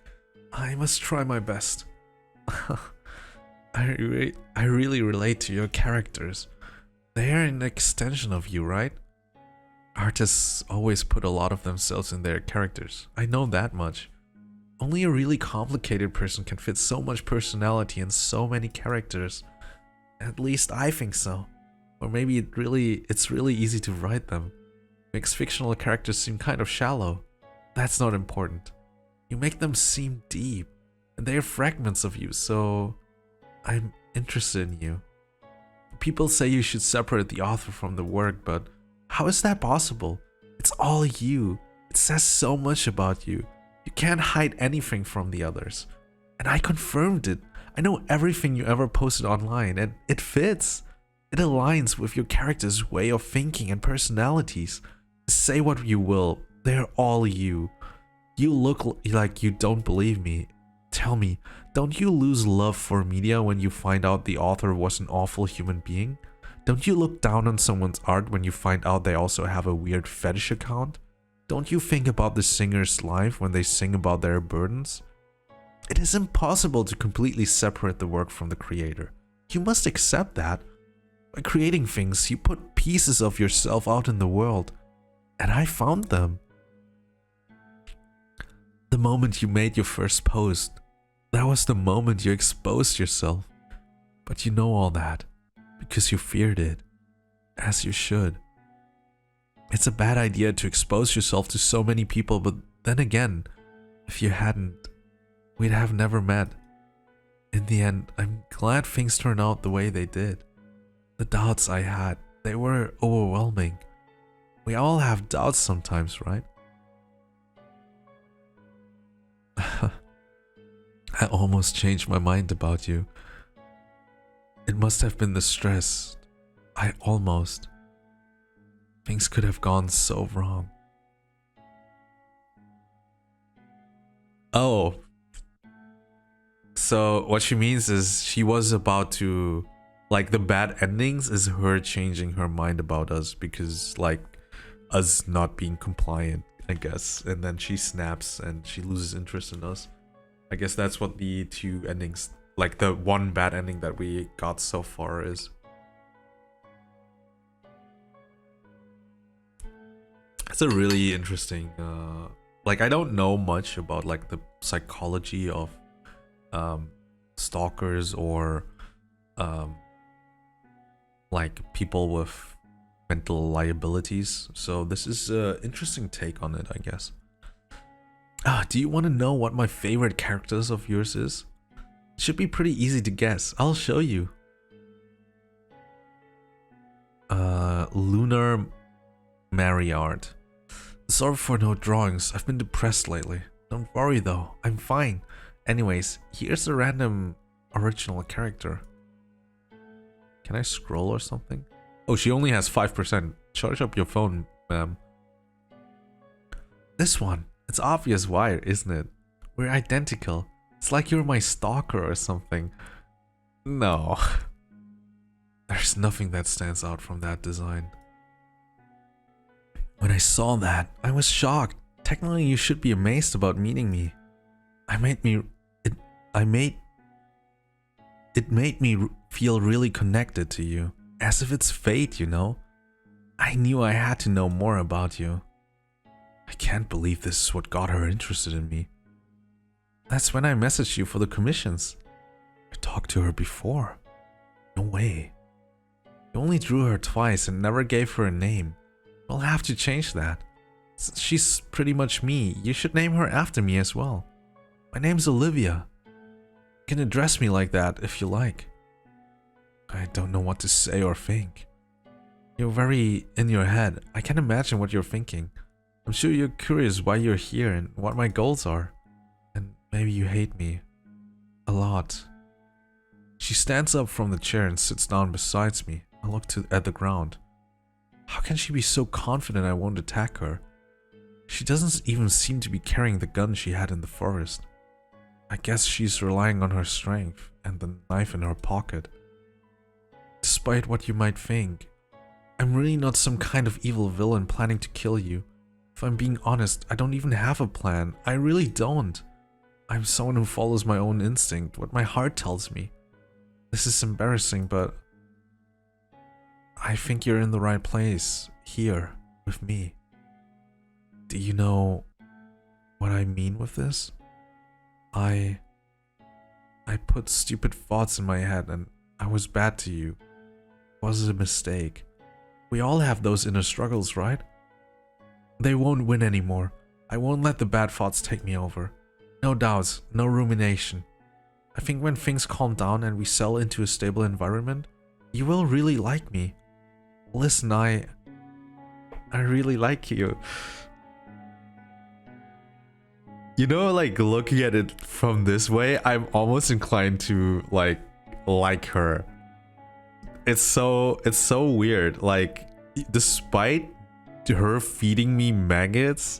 I must try my best. I really relate to your characters. They are an extension of you, right? Artists always put a lot of themselves in their characters. I know that much. Only a really complicated person can fit so much personality in so many characters. At least I think so. Or maybe it's really easy to write them. Makes fictional characters seem kind of shallow. That's not important. You make them seem deep. And they are fragments of you, so I'm interested in you. People say you should separate the author from the work, but how is that possible? It's all you. It says so much about you. You can't hide anything from the others. And I confirmed it. I know everything you ever posted online, and it fits. It aligns with your character's way of thinking and personalities. Say what you will, they're all you. You look like you don't believe me. Tell me, don't you lose love for media when you find out the author was an awful human being? Don't you look down on someone's art when you find out they also have a weird fetish account? Don't you think about the singer's life when they sing about their burdens? It is impossible to completely separate the work from the creator. You must accept that. By creating things, you put pieces of yourself out in the world. And I found them. The moment you made your first post, that was the moment you exposed yourself. But you know all that, because you feared it, as you should. It's a bad idea to expose yourself to so many people, but then again, if you hadn't, we'd have never met. In the end, I'm glad things turned out the way they did. The doubts I had, they were overwhelming. We all have doubts sometimes, right? I almost changed my mind about you. It must have been the stress. Things could have gone so wrong. Oh. So what she means is she was about to... Like, the bad endings is her changing her mind about us because, like, us not being compliant, I guess. And then she snaps and she loses interest in us. I guess that's what the two endings, like the one bad ending that we got so far is. It's a really interesting, like, I don't know much about, like, the psychology of stalkers or like people with mental liabilities, so this is an interesting take on it, I guess. Do you want to know what my favorite characters of yours is? It should be pretty easy to guess. I'll show you. Lunar Mariard. Sorry for no drawings. I've been depressed lately. Don't worry though, I'm fine. Anyways, here's a random original character. Can I scroll or something? Oh, she only has 5%. Charge up your phone, ma'am. This one. It's obvious why, isn't it? We're identical. It's like you're my stalker or something. No. There's nothing that stands out from that design. When I saw that, I was shocked. Technically, you should be amazed about meeting me. It made me feel really connected to you. As if it's fate, you know? I knew I had to know more about you. I can't believe this is what got her interested in me. That's when I messaged you for the commissions. I talked to her before. No way. You only drew her twice and never gave her a name. We'll have to change that. Since she's pretty much me, you should name her after me as well. My name's Olivia. You can address me like that if you like. I don't know what to say or think. You're very in your head. I can imagine what you're thinking. I'm sure you're curious why you're here and what my goals are. And maybe you hate me. A lot. She stands up from the chair and sits down beside me. I look at the ground. How can she be so confident I won't attack her? She doesn't even seem to be carrying the gun she had in the forest. I guess she's relying on her strength and the knife in her pocket. Despite what you might think, I'm really not some kind of evil villain planning to kill you. If I'm being honest, I don't even have a plan. I really don't. I'm someone who follows my own instinct, what my heart tells me. This is embarrassing, but I think you're in the right place, here, with me. Do you know what I mean with this? I put stupid thoughts in my head and I was bad to you. It was a mistake. We all have those inner struggles, right? They won't win anymore. I won't let the bad thoughts take me over. No doubts, no rumination. I think when things calm down and we settle into a stable environment, you will really like me. Listen, I really like you. You know, like, looking at it from this way, I'm almost inclined to like her. It's so weird. Like, despite her feeding me maggots,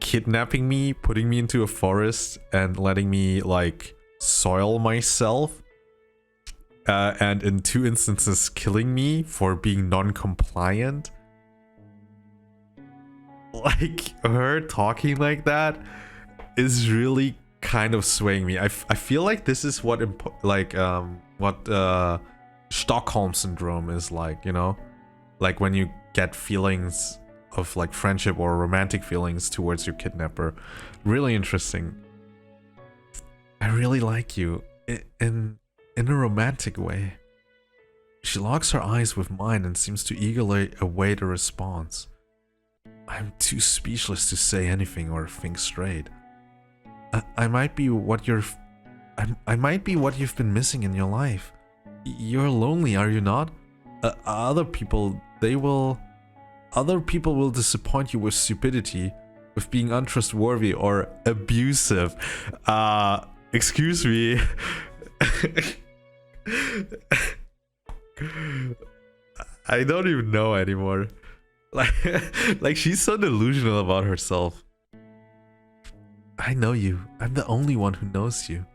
kidnapping me, putting me into a forest, and letting me like soil myself, and in 2 instances killing me for being non-compliant. Like, her talking like that is really kind of swaying me. I feel like this is what Stockholm syndrome is like, you know? Like when you get feelings of like friendship or romantic feelings towards your kidnapper. Really interesting. I really like you in a romantic way. She locks her eyes with mine and seems to eagerly await a response. I'm too speechless to say anything or think straight. I might be what you've been missing in your life. You're lonely, are you not? Other people will disappoint you with stupidity, with being untrustworthy or abusive. Excuse me. I don't even know anymore. Like she's so delusional about herself. I know you. I'm the only one who knows you.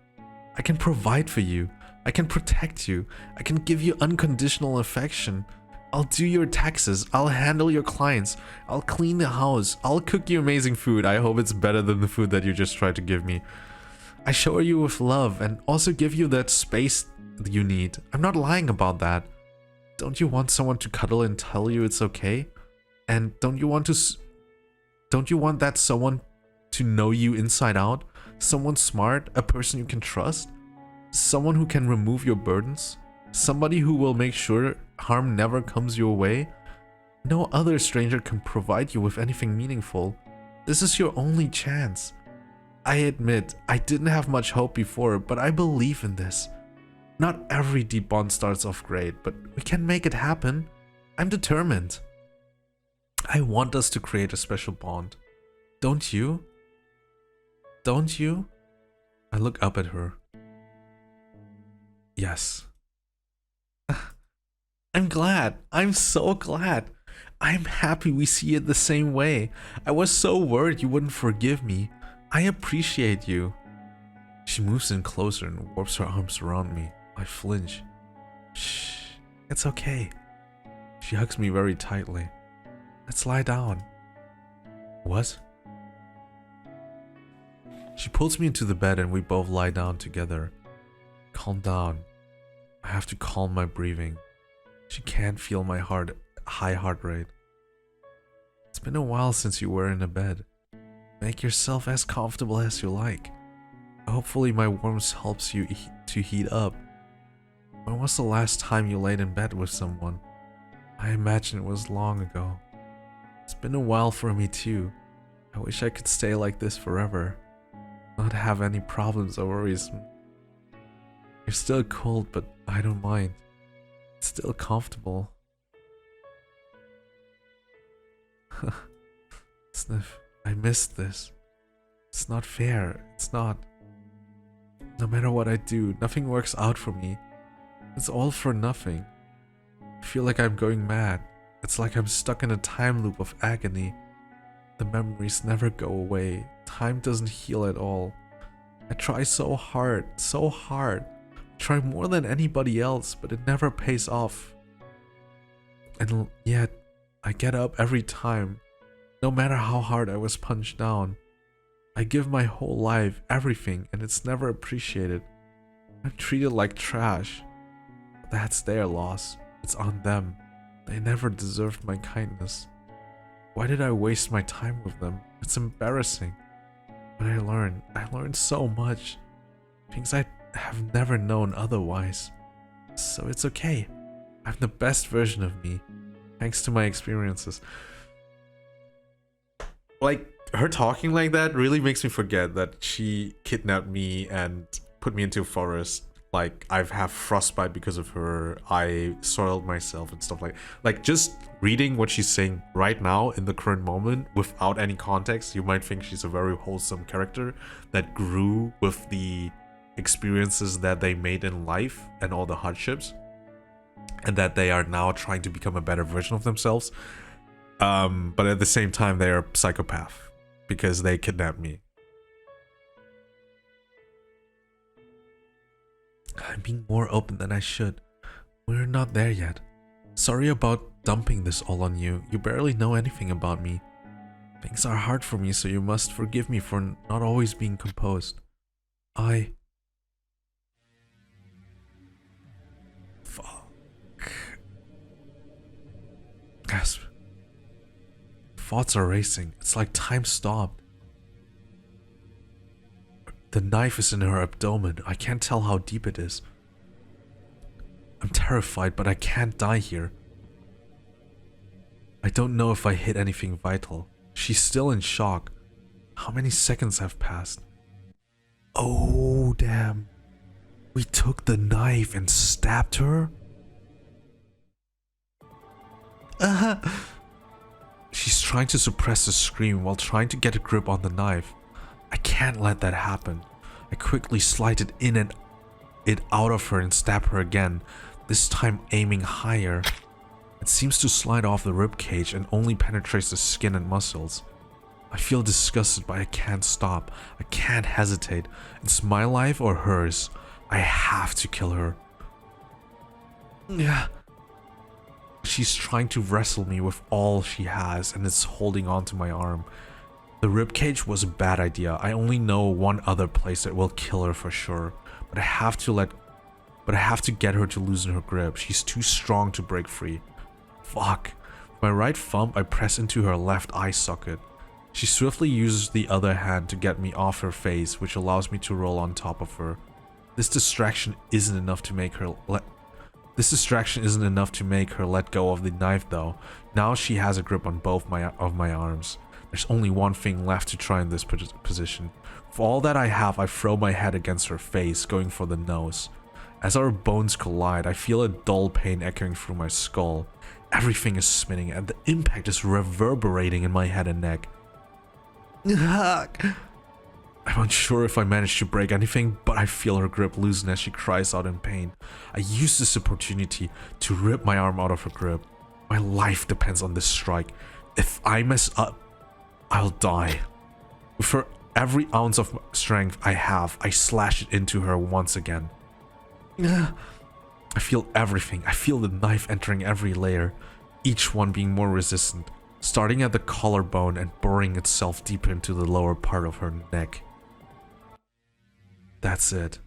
I can provide for you. I can protect you. I can give you unconditional affection. I'll do your taxes. I'll handle your clients. I'll clean the house. I'll cook you amazing food. I hope it's better than the food that you just tried to give me. I shower you with love and also give you that space you need. I'm not lying about that. Don't you want someone to cuddle and tell you it's okay? And don't you want that someone to know you inside out? Someone smart, a person you can trust? Someone who can remove your burdens? Somebody who will make sure harm never comes your way? No other stranger can provide you with anything meaningful. This is your only chance. I admit, I didn't have much hope before, but I believe in this. Not every deep bond starts off great, but we can make it happen. I'm determined. I want us to create a special bond. Don't you? Don't you? I look up at her. Yes. I'm glad. I'm so glad. I'm happy we see it the same way. I was so worried you wouldn't forgive me. I appreciate you. She moves in closer and warps her arms around me. I flinch. Shh, it's okay. She hugs me very tightly. Let's lie down. What? She pulls me into the bed and we both lie down together. Calm down. I have to calm my breathing. She can't feel my high heart rate. It's been a while since you were in a bed. Make yourself as comfortable as you like. Hopefully my warmth helps you to heat up. When was the last time you laid in bed with someone? I imagine it was long ago. It's been a while for me too. I wish I could stay like this forever. Not have any problems or worries. You're still cold, but I don't mind. It's still comfortable. Sniff, I missed this. It's not fair. It's not. No matter what I do, nothing works out for me. It's all for nothing. I feel like I'm going mad. It's like I'm stuck in a time loop of agony. The memories never go away. Time doesn't heal at all. I try so hard, so hard. I try more than anybody else, but it never pays off. And yet, I get up every time, no matter how hard I was punched down. I give my whole life, everything, and it's never appreciated. I'm treated like trash. That's their loss. It's on them. They never deserved my kindness. Why did I waste my time with them? It's embarrassing. But I learned so much. Things I have never known otherwise. So it's okay. I'm the best version of me, thanks to my experiences. Like, her talking like that really makes me forget that she kidnapped me and put me into a forest. Like, I've had frostbite because of her. I soiled myself and stuff like just reading what she's saying right now in the current moment without any context, you might think she's a very wholesome character that grew with the experiences that they made in life and all the hardships, and that they are now trying to become a better version of themselves. But at the same time, they are a psychopath because they kidnapped me. I'm being more open than I should. We're not there yet. Sorry about dumping this all on you. You barely know anything about me. Things are hard for me, so you must forgive me for not always being composed. Fuck. Gasp. Thoughts are racing. It's like time stopped. The knife is in her abdomen. I can't tell how deep it is. I'm terrified, but I can't die here. I don't know if I hit anything vital. She's still in shock. How many seconds have passed? Oh, damn. We took the knife and stabbed her? She's trying to suppress a scream while trying to get a grip on the knife. I can't let that happen. I quickly slide it in and it out of her and stab her again, this time aiming higher. It seems to slide off the ribcage and only penetrates the skin and muscles. I feel disgusted, but I can't stop. I can't hesitate. It's my life or hers. I have to kill her. Yeah. She's trying to wrestle me with all she has and it's holding on to my arm. The ribcage was a bad idea. I only know one other place that will kill her for sure. But I have to get her to loosen her grip. She's too strong to break free. Fuck. With my right thumb, I press into her left eye socket. She swiftly uses the other hand to get me off her face, which allows me to roll on top of her. This distraction isn't enough to make her let go of the knife though. Now she has a grip on both of my arms. There's only one thing left to try in this position. For all that I have, I throw my head against her face, going for the nose. As our bones collide, I feel a dull pain echoing through my skull. Everything is spinning and the impact is reverberating in my head and neck. I I'm unsure if I managed to break anything, but I feel her grip loosen as she cries out in pain. I use this opportunity to rip my arm out of her grip. My life depends on this strike. If I mess up, I'll die. With her every ounce of strength I have, I slash it into her once again. I feel everything. I feel the knife entering every layer, each one being more resistant, starting at the collarbone and boring itself deeper into the lower part of her neck. That's it.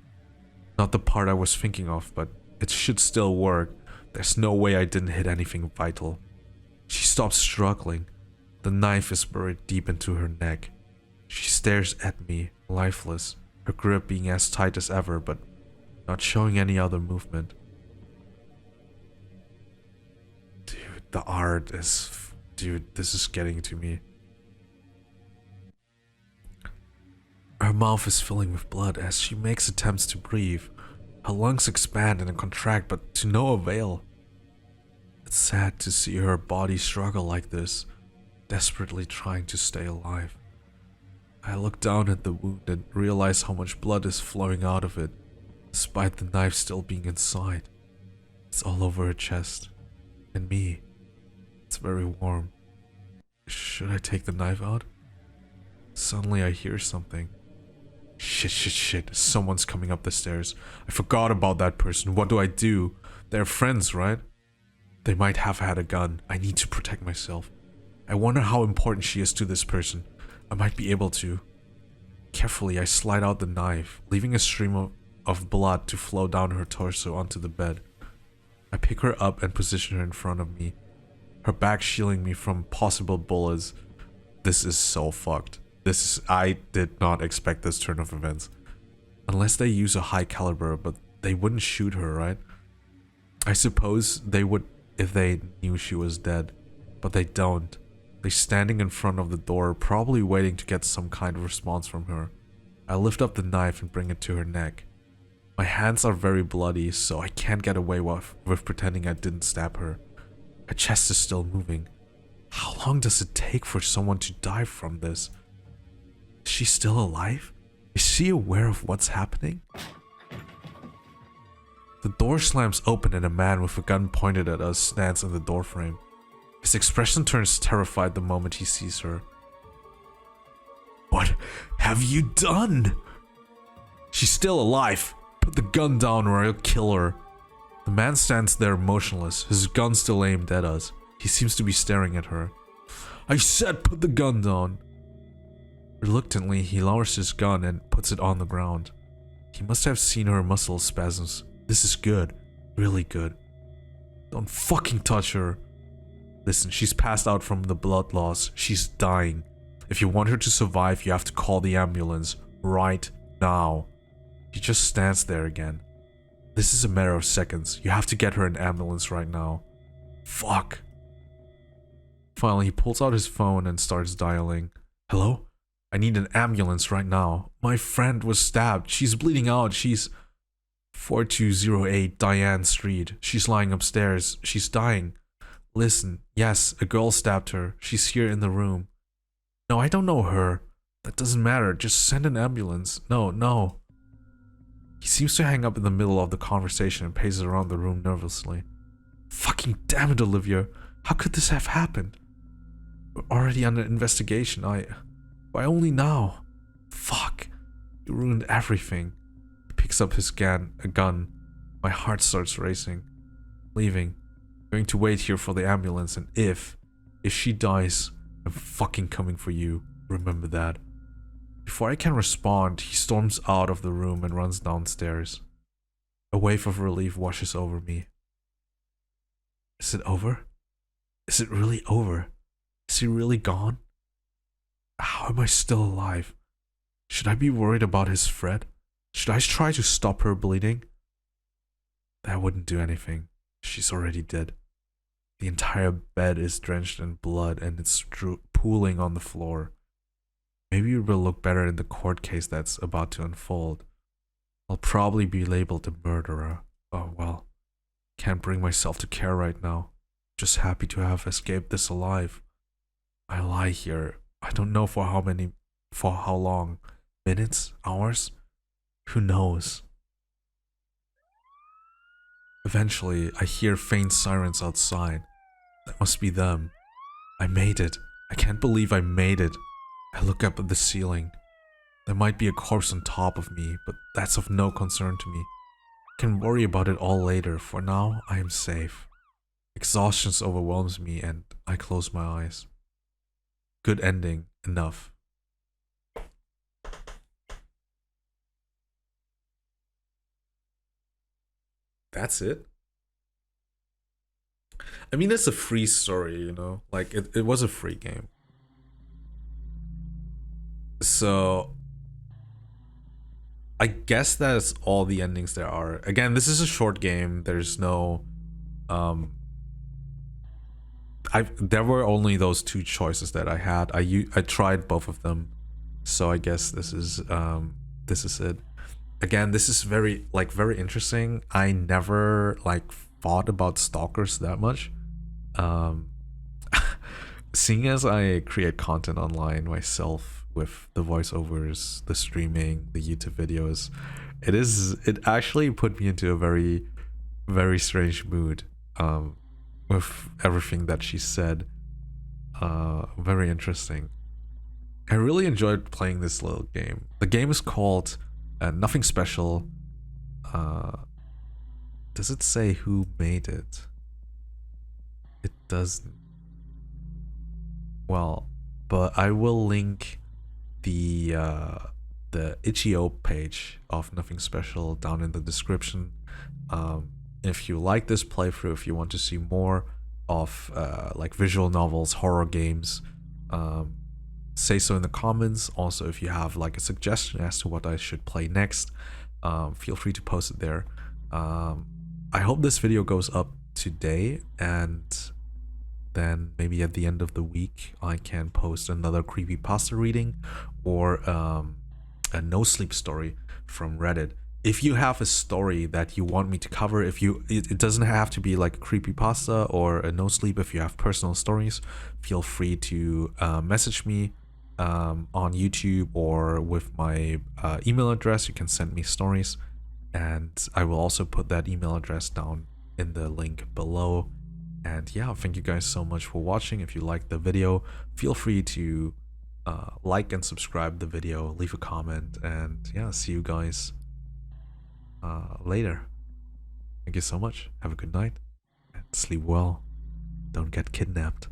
Not the part I was thinking of, but it should still work. There's no way I didn't hit anything vital. She stops struggling. The knife is buried deep into her neck. She stares at me, lifeless, her grip being as tight as ever, but not showing any other movement. Dude, the art is... Dude, this is getting to me. Her mouth is filling with blood as she makes attempts to breathe. Her lungs expand and contract, but to no avail. It's sad to see her body struggle like this, desperately trying to stay alive. I look down at the wound and realize how much blood is flowing out of it, despite the knife still being inside. It's all over her chest. And me. It's very warm. Should I take the knife out? Suddenly I hear something. Shit. Someone's coming up the stairs. I forgot about that person. What do? They're friends, right? They might have had a gun. I need to protect myself. I wonder how important she is to this person. I might be able to. Carefully, I slide out the knife, leaving a stream of blood to flow down her torso onto the bed. I pick her up and position her in front of me, her back shielding me from possible bullets. This is so fucked. I did not expect this turn of events. Unless they use a high caliber, but they wouldn't shoot her, right? I suppose they would if they knew she was dead, but they don't. They're standing in front of the door, probably waiting to get some kind of response from her. I lift up the knife and bring it to her neck. My hands are very bloody, so I can't get away with pretending I didn't stab her. Her chest is still moving. How long does it take for someone to die from this? Is she still alive? Is she aware of what's happening? The door slams open and a man with a gun pointed at us stands in the doorframe. His expression turns terrified the moment he sees her. What have you done? She's still alive. Put the gun down or I'll kill her. The man stands there motionless, his gun still aimed at us. He seems to be staring at her. I said put the gun down. Reluctantly, he lowers his gun and puts it on the ground. He must have seen her muscle spasms. This is good. Really good. Don't fucking touch her. Listen, she's passed out from the blood loss. She's dying. If you want her to survive, you have to call the ambulance. Right now. He just stands there again. This is a matter of seconds. You have to get her an ambulance right now. Fuck. Finally, he pulls out his phone and starts dialing. Hello? I need an ambulance right now. My friend was stabbed. She's bleeding out. She's 4208 Diane Street. She's lying upstairs. She's dying. Listen, yes, a girl stabbed her. She's here in the room. No, I don't know her. That doesn't matter. Just send an ambulance. No. He seems to hang up in the middle of the conversation and paces around the room nervously. Fucking damn it, Olivia. How could this have happened? We're already under investigation. Why only now? Fuck. You ruined everything. He picks up his gun. My heart starts racing. Leaving. Going to wait here for the ambulance, and if she dies, I'm fucking coming for you. Remember that. Before I can respond, he storms out of the room and runs downstairs. A wave of relief washes over me. Is it over? Is it really over? Is he really gone? How am I still alive? Should I be worried about his threat? Should I try to stop her bleeding? That wouldn't do anything. She's already dead. The entire bed is drenched in blood and it's pooling on the floor. Maybe it will look better in the court case that's about to unfold. I'll probably be labeled a murderer. Oh well. Can't bring myself to care right now. Just happy to have escaped this alive. I lie here. I don't know for how long. Minutes? Hours? Who knows? Eventually, I hear faint sirens outside. That must be them. I made it. I can't believe I made it. I look up at the ceiling. There might be a corpse on top of me, but that's of no concern to me. I can worry about it all later. For now, I am safe. Exhaustion overwhelms me and I close my eyes. Good ending. Enough. That's it? I mean, it's a free story, you know? Like, it was a free game. So, I guess that's all the endings there are. Again, this is a short game. There's no... there were only those two choices that I had. I tried both of them. So I guess this is it. Again, this is very interesting. I never thought about stalkers that much. Seeing as I create content online myself with the voiceovers, the streaming, the YouTube videos, it actually put me into a very, very strange mood with everything that she said. Very interesting. I really enjoyed playing this little game. The game is called Nothing Special. Does it say who made it? It doesn't. Well, but I will link the itch.io page of Nothing Special down in the description. If you like this playthrough, if you want to see more of visual novels, horror games, say so in the comments. Also, if you have a suggestion as to what I should play next, feel free to post it there. I hope this video goes up today, and then maybe at the end of the week I can post another creepypasta reading or a no sleep story from Reddit. If you have a story that you want me to cover, it doesn't have to be like a creepypasta or a no sleep. If you have personal stories, feel free to message me on YouTube or with my email address. You can send me stories, and I will also put that email address down in the link below. And yeah, thank you guys so much for watching. If you liked the video, feel free to like and subscribe the video, leave a comment, and yeah, see you guys later. Thank you so much. Have a good night and sleep well. Don't get kidnapped.